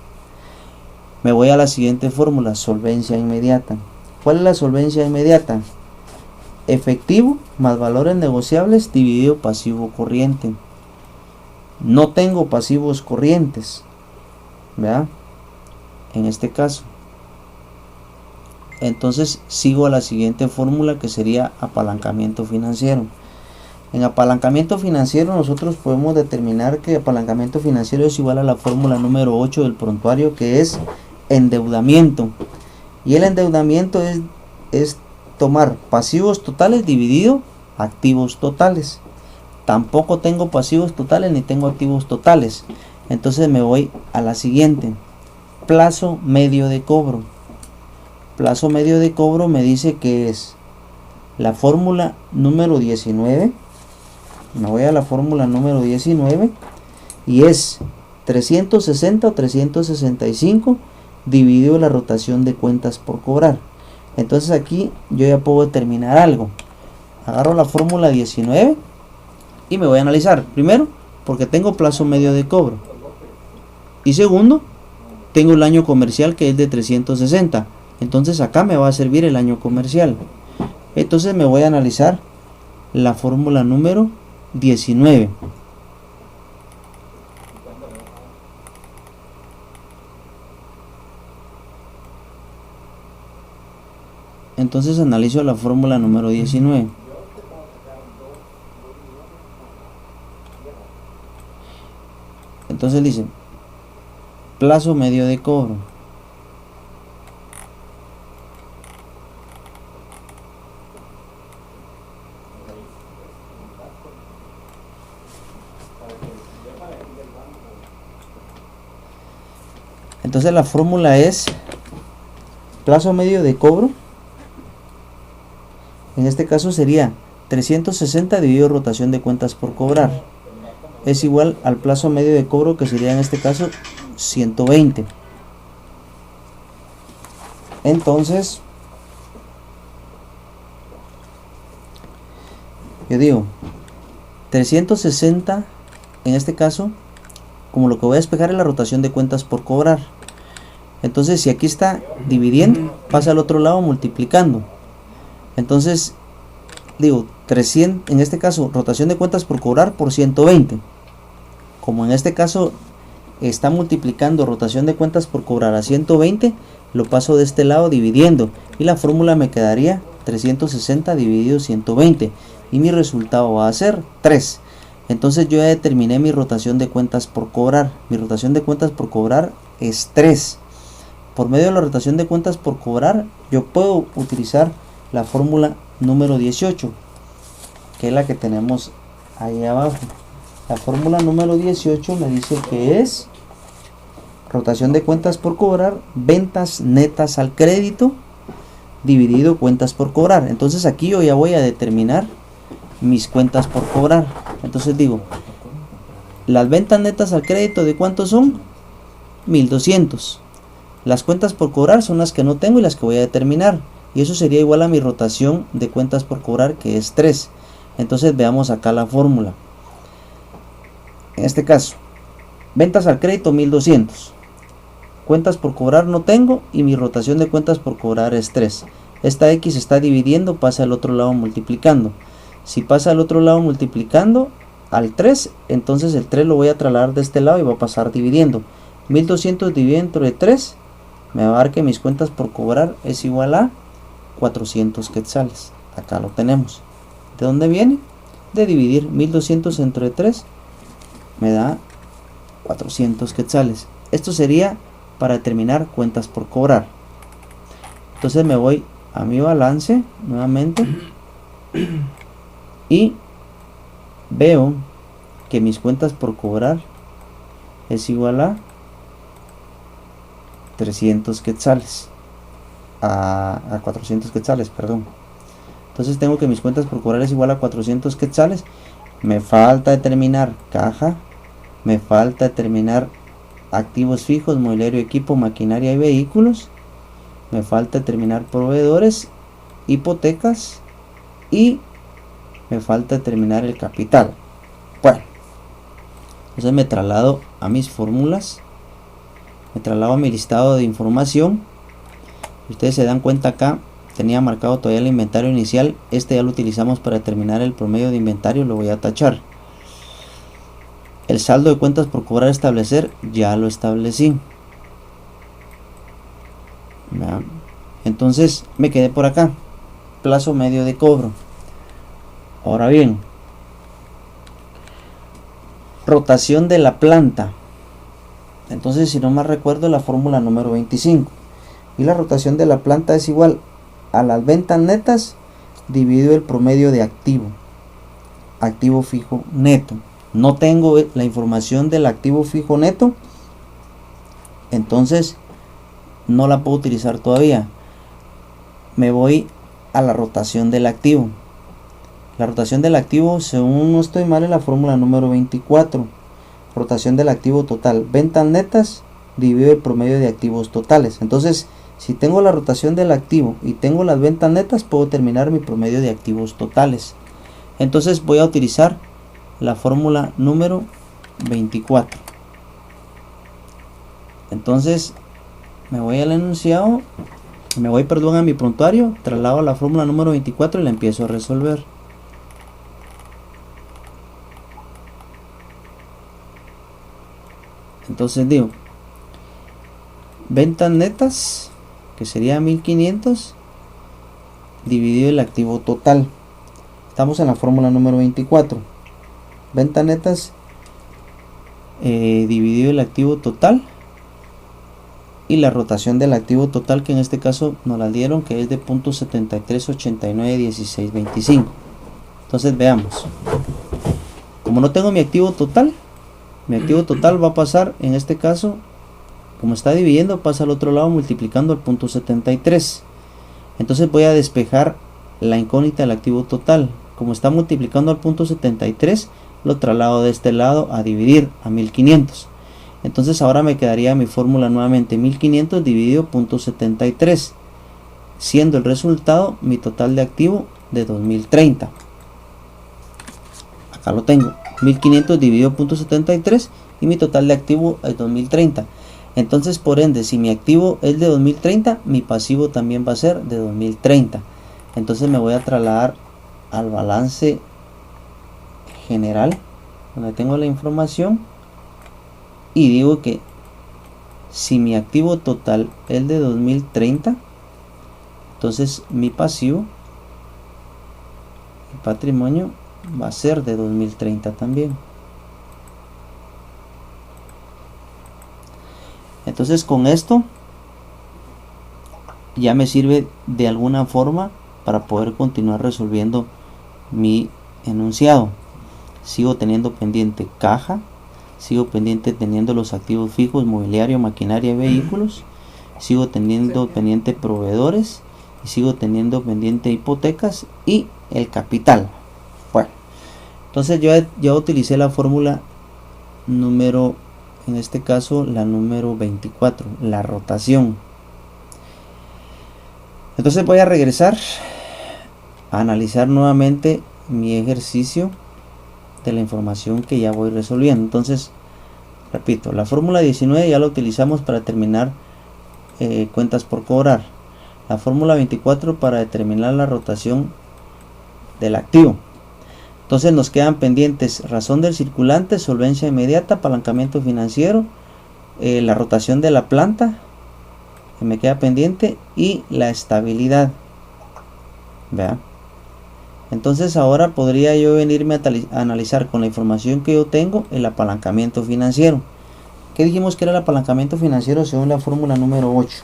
Me voy a la siguiente fórmula, solvencia inmediata. ¿Cuál es la solvencia inmediata? Efectivo más valores negociables dividido pasivo corriente. No tengo pasivos corrientes, ¿verdad? En este caso. Entonces sigo a la siguiente fórmula, que sería apalancamiento financiero. En apalancamiento financiero nosotros podemos determinar que apalancamiento financiero es igual a la fórmula número 8 del prontuario, que es endeudamiento. Y el endeudamiento es tomar pasivos totales dividido activos totales. Tampoco tengo pasivos totales ni tengo activos totales. Entonces me voy a la siguiente. Plazo medio de cobro. Plazo medio de cobro me dice que es la fórmula número 19. Me voy a la fórmula número 19 y es 360 o 365 dividido la rotación de cuentas por cobrar. Entonces aquí yo ya puedo determinar algo. Agarro la fórmula 19 y me voy a analizar. Primero, porque tengo plazo medio de cobro. Y segundo, tengo el año comercial, que es de 360. Entonces acá me va a servir el año comercial. Entonces me voy a analizar la fórmula número 19. Entonces analizo la fórmula número 19. Entonces dice plazo medio de cobro. Entonces la fórmula es plazo medio de cobro. En este caso sería 360 dividido rotación de cuentas por cobrar. es igual al plazo medio de cobro, que sería en este caso 120. Entonces yo digo 360, en este caso, como lo que voy a despejar es la rotación de cuentas por cobrar. Entonces si aquí está dividiendo, pasa al otro lado multiplicando. Entonces digo 300, en este caso rotación de cuentas por cobrar por 120. Como en este caso está multiplicando rotación de cuentas por cobrar a 120, lo paso de este lado dividiendo, y la fórmula me quedaría 360 dividido 120, y mi resultado va a ser 3. Entonces yo ya determiné mi rotación de cuentas por cobrar. Mi rotación de cuentas por cobrar es 3. Por medio de la rotación de cuentas por cobrar, yo puedo utilizar la fórmula número 18, que es la que tenemos ahí abajo. La fórmula número 18 me dice que es rotación de cuentas por cobrar, ventas netas al crédito, dividido cuentas por cobrar. Entonces aquí yo ya voy a determinar mis cuentas por cobrar. Entonces digo, las ventas netas al crédito, ¿de cuánto son? 1200. Las cuentas por cobrar son las que no tengo y las que voy a determinar, y eso sería igual a mi rotación de cuentas por cobrar, que es 3. Entonces veamos acá la fórmula. En este caso, ventas al crédito 1200, cuentas por cobrar no tengo, y mi rotación de cuentas por cobrar es 3. Esta X está dividiendo, pasa al otro lado multiplicando. Si pasa al otro lado multiplicando al 3, entonces el 3 lo voy a trasladar de este lado y va a pasar dividiendo. 1200 dividido entre 3 me va a dar que mis cuentas por cobrar es igual a 400 quetzales. Acá lo tenemos. ¿De dónde viene? De dividir 1200 entre 3 me da 400 quetzales. Esto sería para determinar cuentas por cobrar. Entonces me voy a mi balance nuevamente y veo que mis cuentas por cobrar es igual a 300 quetzales, a 400 quetzales, perdón. Entonces tengo que mis cuentas por cobrar es igual a 400 quetzales. Me falta determinar caja, me falta determinar activos fijos, mobiliario, equipo, maquinaria y vehículos, me falta determinar proveedores, hipotecas, y me falta determinar el capital. Bueno, entonces me traslado a mis fórmulas, me traslado a mi listado de información. Ustedes se dan cuenta, acá tenía marcado todavía el inventario inicial. Este ya lo utilizamos para determinar el promedio de inventario, lo voy a tachar. El saldo de cuentas por cobrar establecer, ya lo establecí. Entonces me quedé por acá, plazo medio de cobro. Ahora bien, rotación de la planta. Entonces, si no mal recuerdo, la fórmula número 25, y la rotación de la planta es igual a las ventas netas dividido el promedio de activo fijo neto. No tengo la información del activo fijo neto, entonces no la puedo utilizar todavía. Me voy a la rotación del activo. La rotación del activo, según no estoy mal, es la fórmula número 24. Rotación del activo total, ventas netas dividido el promedio de activos totales. Entonces, si tengo la rotación del activo y tengo las ventas netas, puedo determinar mi promedio de activos totales. Entonces voy a utilizar la fórmula número 24. Entonces me voy al enunciado, me voy, perdón, a mi prontuario, traslado a la fórmula número 24 y la empiezo a resolver. Entonces digo, ventas netas, que sería 1500, dividido el activo total. Estamos en la fórmula número 24. Ventas netas dividido el activo total, y la rotación del activo total, que en este caso nos la dieron, que es de .73891625. Entonces veamos, como no tengo mi activo total, mi activo total va a pasar, en este caso, como está dividiendo, pasa al otro lado multiplicando al .73. Entonces voy a despejar la incógnita del activo total. Como está multiplicando al .73, lo traslado de este lado a dividir a 1500. Entonces ahora me quedaría mi fórmula nuevamente 1500 dividido 0.73, siendo el resultado mi total de activo de 2030. Acá lo tengo, 1500 dividido 0.73 y mi total de activo es 2030. Entonces, por ende, si mi activo es de 2030, mi pasivo también va a ser de 2030. Entonces me voy a trasladar al balance general, donde tengo la información, y digo que si mi activo total es de 2030, entonces mi pasivo, el patrimonio, va a ser de 2030 también. Entonces con esto ya me sirve de alguna forma para poder continuar resolviendo mi enunciado. Sigo teniendo pendiente caja, sigo pendiente teniendo los activos fijos, mobiliario, maquinaria y vehículos, sigo teniendo pendiente proveedores y sigo teniendo pendiente hipotecas y el capital. Bueno, entonces yo ya utilicé la fórmula número, en este caso la número 24, la rotación. Entonces voy a regresar a analizar nuevamente mi ejercicio de la información que ya voy resolviendo. Entonces repito, la fórmula 19 ya la utilizamos para determinar cuentas por cobrar, la fórmula 24 para determinar la rotación del activo. Entonces nos quedan pendientes razón del circulante, solvencia inmediata, apalancamiento financiero, la rotación de la planta que me queda pendiente y la estabilidad. Vean. Entonces ahora podría yo venirme a analizar con la información que yo tengo el apalancamiento financiero. ¿Qué dijimos que era el apalancamiento financiero según la fórmula número 8?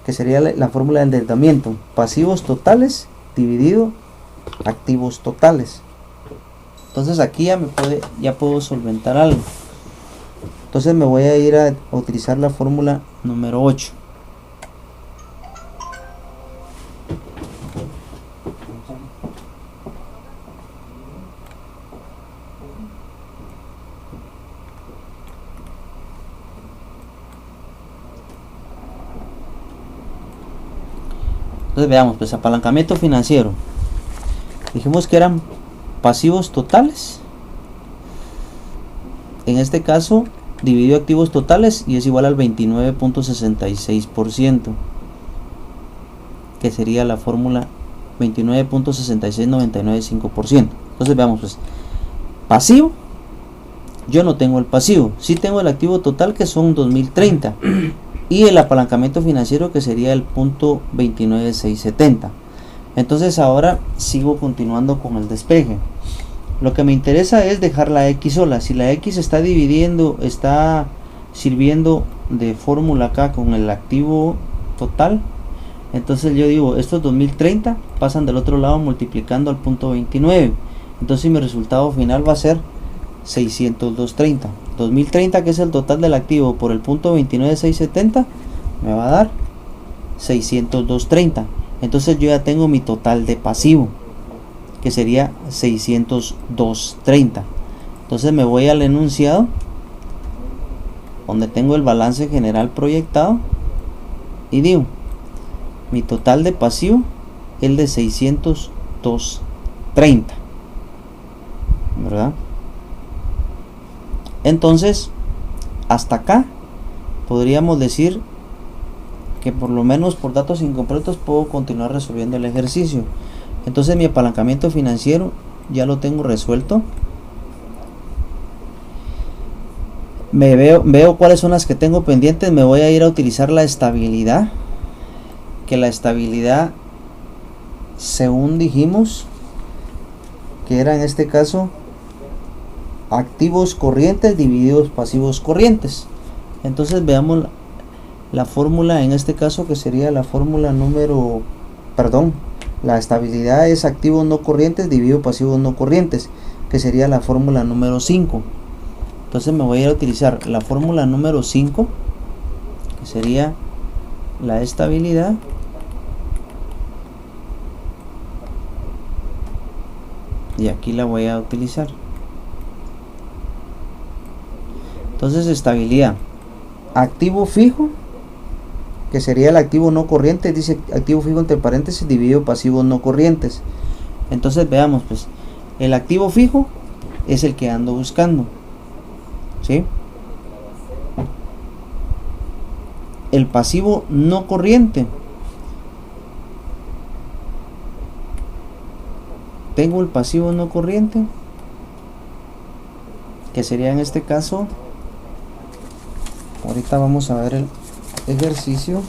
Que sería la fórmula de endeudamiento. Pasivos totales dividido activos totales. Entonces aquí ya puedo solventar algo. Entonces me voy a ir a utilizar la fórmula número 8. Entonces veamos, pues apalancamiento financiero. Dijimos que eran pasivos totales. En este caso, dividido activos totales y es igual al 29.66%, que sería la fórmula 29.669995%. Entonces veamos, pues pasivo, yo no tengo el pasivo, sí tengo el activo total que son 2030 y el apalancamiento financiero que sería el punto 29670. Entonces ahora sigo continuando con el despeje. Lo que me interesa es dejar la X sola. Si la X está dividiendo, está sirviendo de fórmula acá con el activo total, entonces yo digo, estos 2030 pasan del otro lado multiplicando al punto 29. Entonces mi resultado final va a ser 602.30. 2030, que es el total del activo, por el punto 29.670 me va a dar 602.30. Entonces yo ya tengo mi total de pasivo, que sería 602.30. Entonces me voy al enunciado donde tengo el balance general proyectado y digo, mi total de pasivo es el de 602.30, ¿verdad? Entonces hasta acá podríamos decir que por lo menos por datos incompletos puedo continuar resolviendo el ejercicio. Entonces mi apalancamiento financiero ya lo tengo resuelto. Veo cuáles son las que tengo pendientes. Me voy a ir a utilizar la estabilidad, que la estabilidad, según dijimos, que era en este caso activos corrientes divididos pasivos corrientes. Entonces veamos la fórmula en este caso, que sería la fórmula número, la estabilidad es activos no corrientes dividido pasivos no corrientes, que sería la fórmula número 5. Entonces me voy a ir a utilizar la fórmula número 5, que sería la estabilidad y aquí la voy a utilizar. Entonces, estabilidad, activo fijo, que sería el activo no corriente, dice activo fijo entre paréntesis dividido pasivos no corrientes. Entonces veamos, pues el activo fijo es el que ando buscando, ¿sí? El pasivo no corriente, tengo el pasivo no corriente, que sería en este caso, ahorita vamos a ver el ejercicio.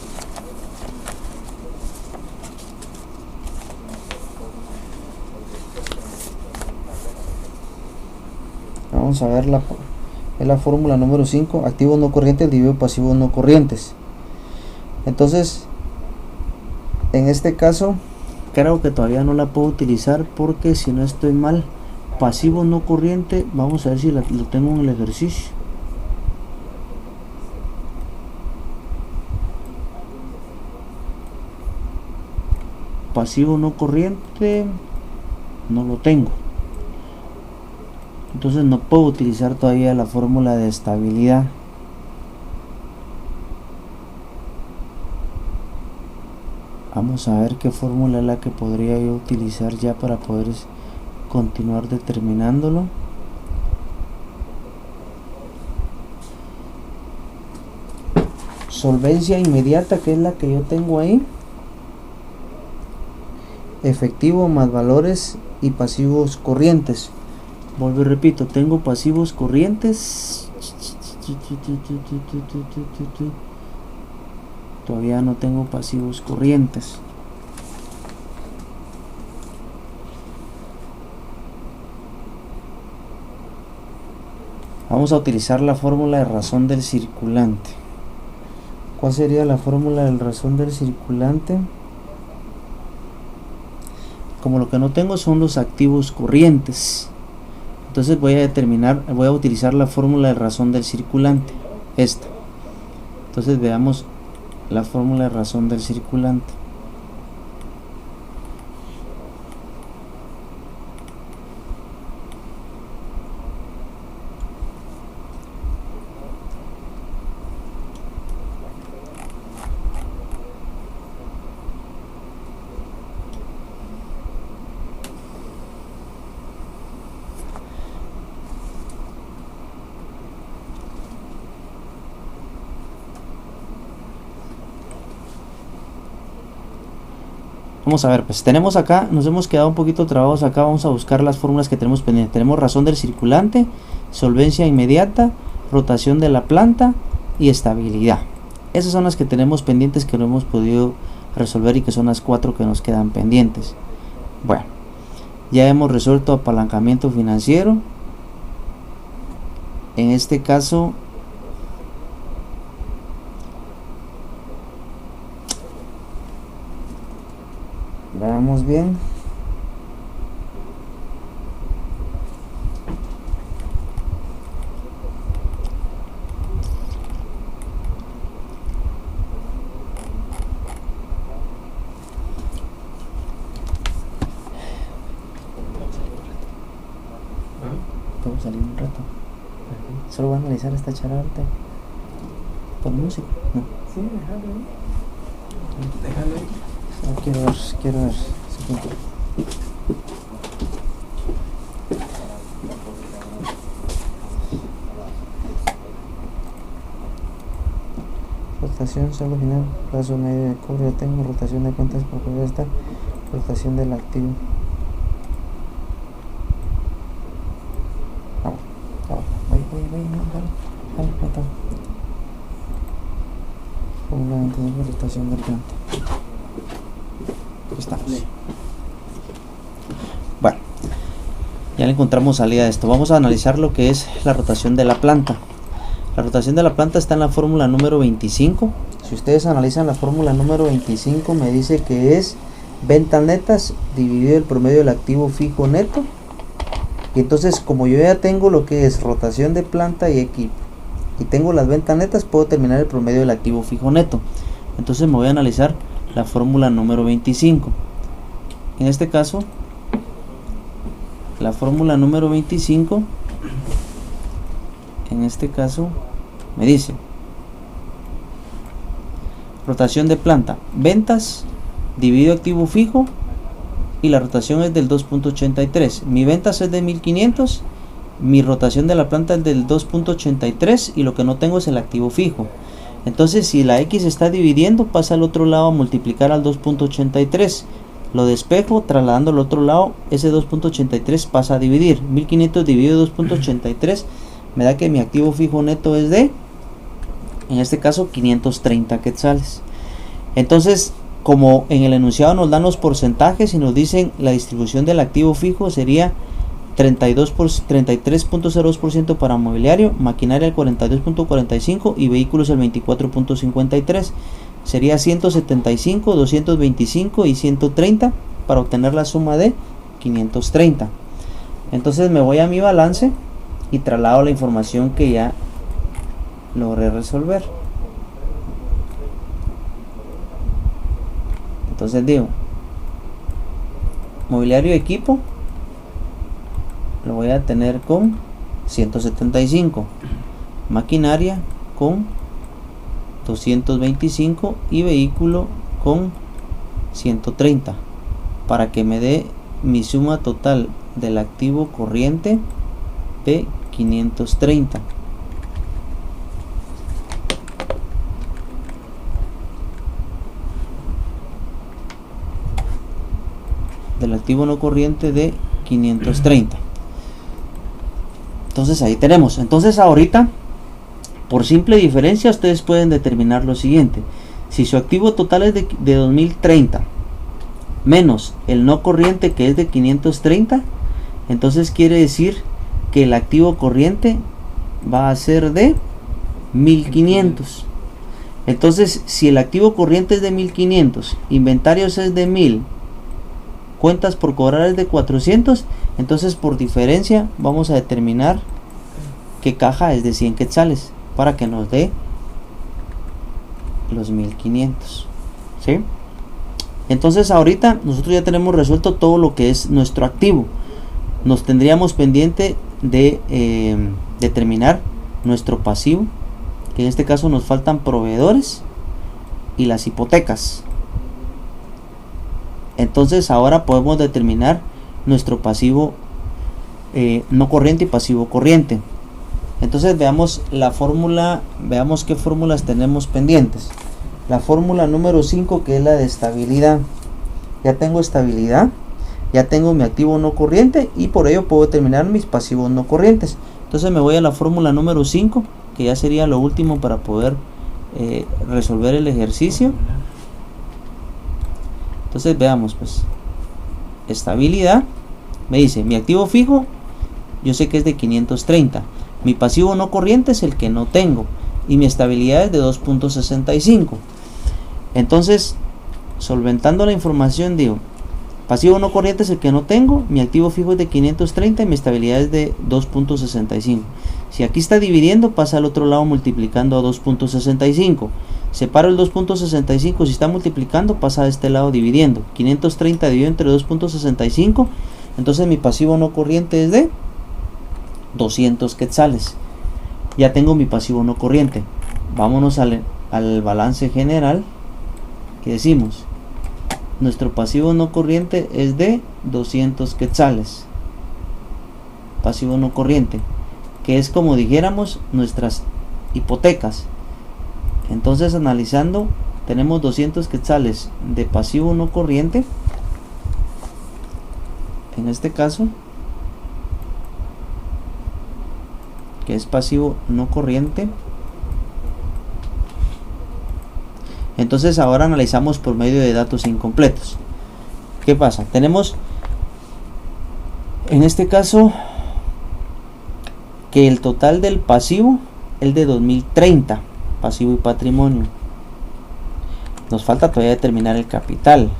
Vamos a ver la fórmula número 5, activos no corrientes dividido pasivos no corrientes. Entonces, en este caso, creo que todavía no la puedo utilizar porque si no estoy mal, pasivo no corriente, vamos a ver si lo tengo en el ejercicio. Pasivo no corriente no lo tengo, entonces no puedo utilizar todavía la fórmula de estabilidad. Vamos a ver qué fórmula es la que podría yo utilizar ya para poder continuar determinándolo. Solvencia inmediata, que es la que yo tengo ahí. Efectivo más valores y pasivos corrientes. Vuelvo y repito, tengo pasivos corrientes. Todavía no tengo pasivos corrientes. Vamos a utilizar la fórmula de razón del circulante. ¿Cuál sería la fórmula de razón del circulante? Como lo que no tengo son los activos corrientes, entonces voy a utilizar la fórmula de razón del circulante, esta. Entonces veamos la fórmula de razón del circulante. Vamos a ver, pues tenemos acá, nos hemos quedado un poquito trabados acá. Vamos a buscar las fórmulas que tenemos pendientes. Tenemos razón del circulante, solvencia inmediata, rotación de la planta y estabilidad. Esas son las que tenemos pendientes, que no hemos podido resolver, y que son las 4 que nos quedan pendientes. Bueno, ya hemos resuelto apalancamiento financiero. En este caso, veamos bien. Puedo salir un rato. Solo voy a analizar esta charla ahorita. ¿Pon música? No. Sí, déjalo ahí. Déjalo ahí. Quiero ver. Rotación, saldo final, plazo medio de cobro. Ya tengo rotación de cuentas por cobrar, esta rotación del activo. Fórmula de rotación de planta. Estamos. Bueno, ya le encontramos salida a esto. Vamos a analizar lo que es la rotación de la planta. La rotación de la planta está en la fórmula número 25. Si ustedes analizan la fórmula número 25, me dice que es ventas netas dividido el promedio del activo fijo neto. Y entonces, como yo ya tengo lo que es rotación de planta y equipo, y tengo las ventas netas, puedo determinar el promedio del activo fijo neto. Entonces me voy a analizar la fórmula número 25. En este caso, la fórmula número 25, en este caso, me dice rotación de planta, ventas dividido activo fijo, y la rotación es del 2.83. Mi ventas es de 1500, mi rotación de la planta es del 2.83 y lo que no tengo es el activo fijo. Entonces, si la X está dividiendo, pasa al otro lado a multiplicar al 2.83. Lo despejo, trasladando al otro lado, ese 2.83 pasa a dividir. 1500 dividido 2.83 me da que mi activo fijo neto es de, en este caso, 530 quetzales. Entonces, como en el enunciado nos dan los porcentajes y nos dicen la distribución del activo fijo sería 33.02% para mobiliario, maquinaria el 42.45% y vehículos el 24.53%. Sería 175, 225 y 130 para obtener la suma de 530. Entonces me voy a mi balance y traslado la información que ya logré resolver. Entonces digo, mobiliario y equipo lo voy a tener con 175, maquinaria con 225 y vehículo con 130, para que me dé mi suma total del activo corriente de 530. Del activo no corriente de 530. Entonces ahí tenemos. Entonces ahorita, por simple diferencia, ustedes pueden determinar lo siguiente: si su activo total es de 2030 menos el no corriente que es de 530, entonces quiere decir que el activo corriente va a ser de 1500. Entonces, si el activo corriente es de 1500, inventarios es de 1000, cuentas por cobrar es de 400, entonces por diferencia vamos a determinar que caja es de 100 quetzales para que nos dé los 1500, ¿sí? Entonces ahorita nosotros ya tenemos resuelto todo lo que es nuestro activo. Nos tendríamos pendiente de determinar nuestro pasivo, que en este caso nos faltan proveedores y las hipotecas. Entonces ahora podemos determinar nuestro pasivo no corriente y pasivo corriente. Entonces veamos la fórmula, veamos qué fórmulas tenemos pendientes. La fórmula número 5, que es la de estabilidad. Ya tengo estabilidad, ya tengo mi activo no corriente y por ello puedo determinar mis pasivos no corrientes. Entonces me voy a la fórmula número 5, que ya sería lo último para poder resolver el ejercicio. Entonces veamos, pues, estabilidad, me dice, mi activo fijo, yo sé que es de 530, mi pasivo no corriente es el que no tengo, y mi estabilidad es de 2.65. Entonces, solventando la información, digo, pasivo no corriente es el que no tengo, mi activo fijo es de 530 y mi estabilidad es de 2.65. Si aquí está dividiendo, pasa al otro lado multiplicando a 2.65. Separo el 2.65, si está multiplicando, pasa a este lado dividiendo. 530 dividido entre 2.65, entonces mi pasivo no corriente es de 200 quetzales. Ya tengo mi pasivo no corriente. Vámonos al balance general, que decimos, nuestro pasivo no corriente es de 200 quetzales. Pasivo no corriente, que es como dijéramos nuestras hipotecas. Entonces, analizando, tenemos 200 quetzales de pasivo no corriente. En este caso, que es pasivo no corriente. Entonces ahora analizamos por medio de datos incompletos. ¿Qué pasa? Tenemos en este caso que el total del pasivo es de 2030, pasivo y patrimonio. Nos falta todavía determinar el capital.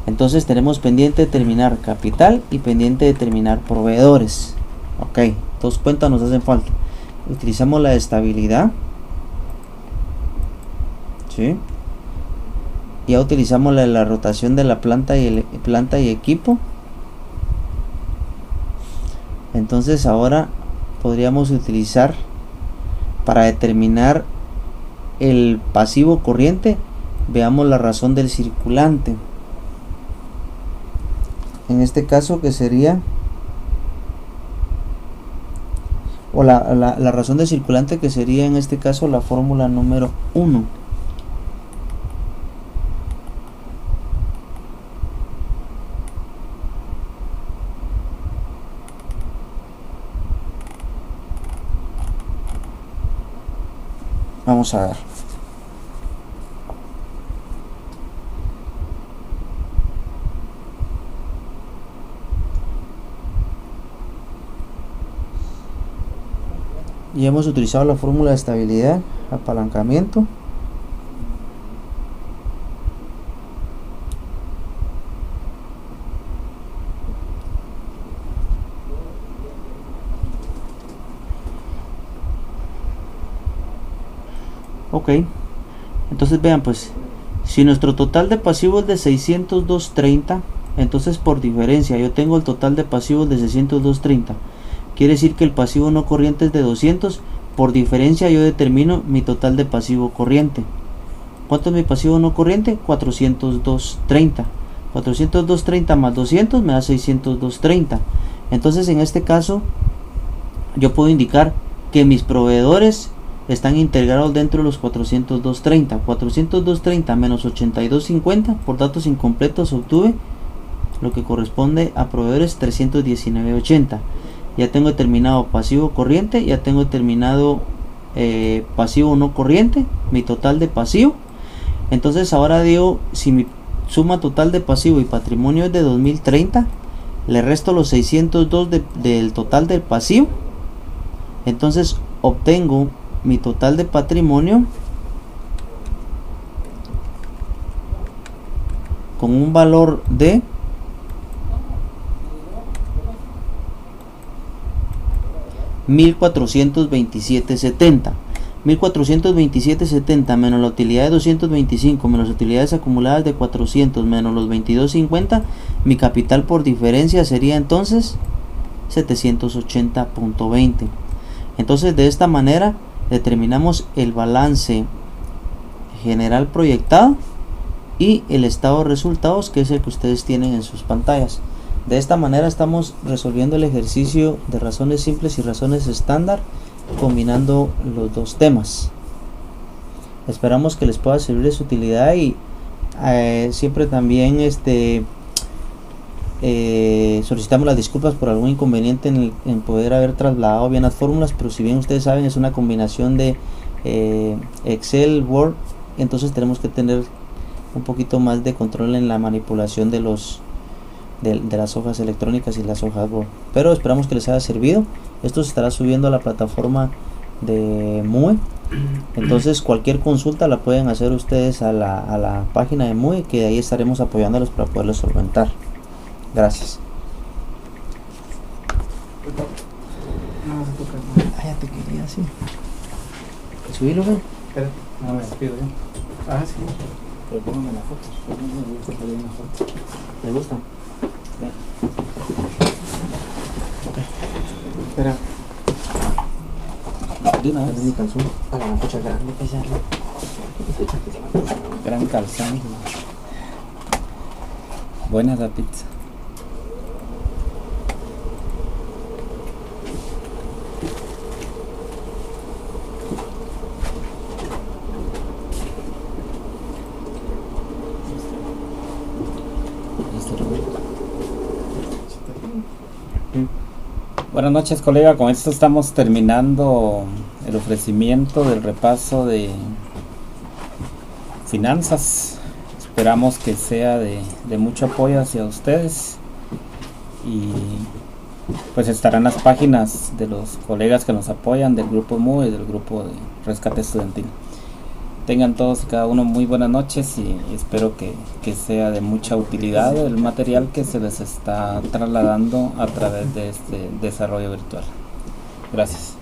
Entonces tenemos pendiente determinar capital y pendiente determinar proveedores. Ok, dos cuentas nos hacen falta. Utilizamos la estabilidad. ¿Sí? Ya utilizamos la rotación de la planta y equipo. Entonces ahora podríamos utilizar para determinar el pasivo corriente, veamos la razón del circulante. En este caso, que sería, o la razón del circulante, que sería en este caso la fórmula número 1. Vamos a ver. Y hemos utilizado la fórmula de estabilidad, apalancamiento. Ok, entonces vean, pues si nuestro total de pasivos es de 602.30, entonces por diferencia yo tengo el total de pasivos de 602.30, quiere decir que el pasivo no corriente es de 200, por diferencia yo determino mi total de pasivo corriente. ¿Cuánto es mi pasivo no corriente? 402.30. 402.30 más 200 me da 602.30. Entonces en este caso yo puedo indicar que mis proveedores están integrados dentro de los 402.30. 402.30 menos 82.50, por datos incompletos obtuve lo que corresponde a proveedores 319.80. Ya tengo determinado pasivo corriente, ya tengo determinado pasivo no corriente, mi total de pasivo. Entonces ahora digo, si mi suma total de pasivo y patrimonio es de 2030, le resto los 602 del total del pasivo. Entonces obtengo mi total de patrimonio con un valor de 1427.70. 1427.70 menos la utilidad de 225 menos las utilidades acumuladas de 400 menos los 22.50, mi capital por diferencia sería entonces 780.20. Entonces de esta manera determinamos el balance general proyectado y el estado de resultados, que es el que ustedes tienen en sus pantallas. De esta manera estamos resolviendo el ejercicio de razones simples y razones estándar, combinando los dos temas. Esperamos que les pueda servir de su utilidad y siempre también solicitamos las disculpas por algún inconveniente en poder haber trasladado bien las fórmulas, pero si bien ustedes saben es una combinación de Excel, Word, entonces tenemos que tener un poquito más de control en la manipulación de las hojas electrónicas y las hojas Word, pero esperamos que les haya servido. Esto se estará subiendo a la plataforma de MUE, entonces cualquier consulta la pueden hacer ustedes a la página de MUE, que de ahí estaremos apoyándolos para poderlos solventar. Gracias. Ya te quería así. Subilo, güey. Espera, no me despido yo. Sí. Pero póngame la foto. ¿Le gusta? Espera. De una vez. Mi calzón. A la pucha grande, pesarlo. Gran calzón. Buena la pizza. Buenas noches, colega. Con esto estamos terminando el ofrecimiento del repaso de finanzas. Esperamos que sea de mucho apoyo hacia ustedes y pues estarán las páginas de los colegas que nos apoyan del grupo MUE y del grupo de rescate estudiantil. Tengan todos y cada uno muy buenas noches y espero que sea de mucha utilidad el material que se les está trasladando a través de este desarrollo virtual. Gracias.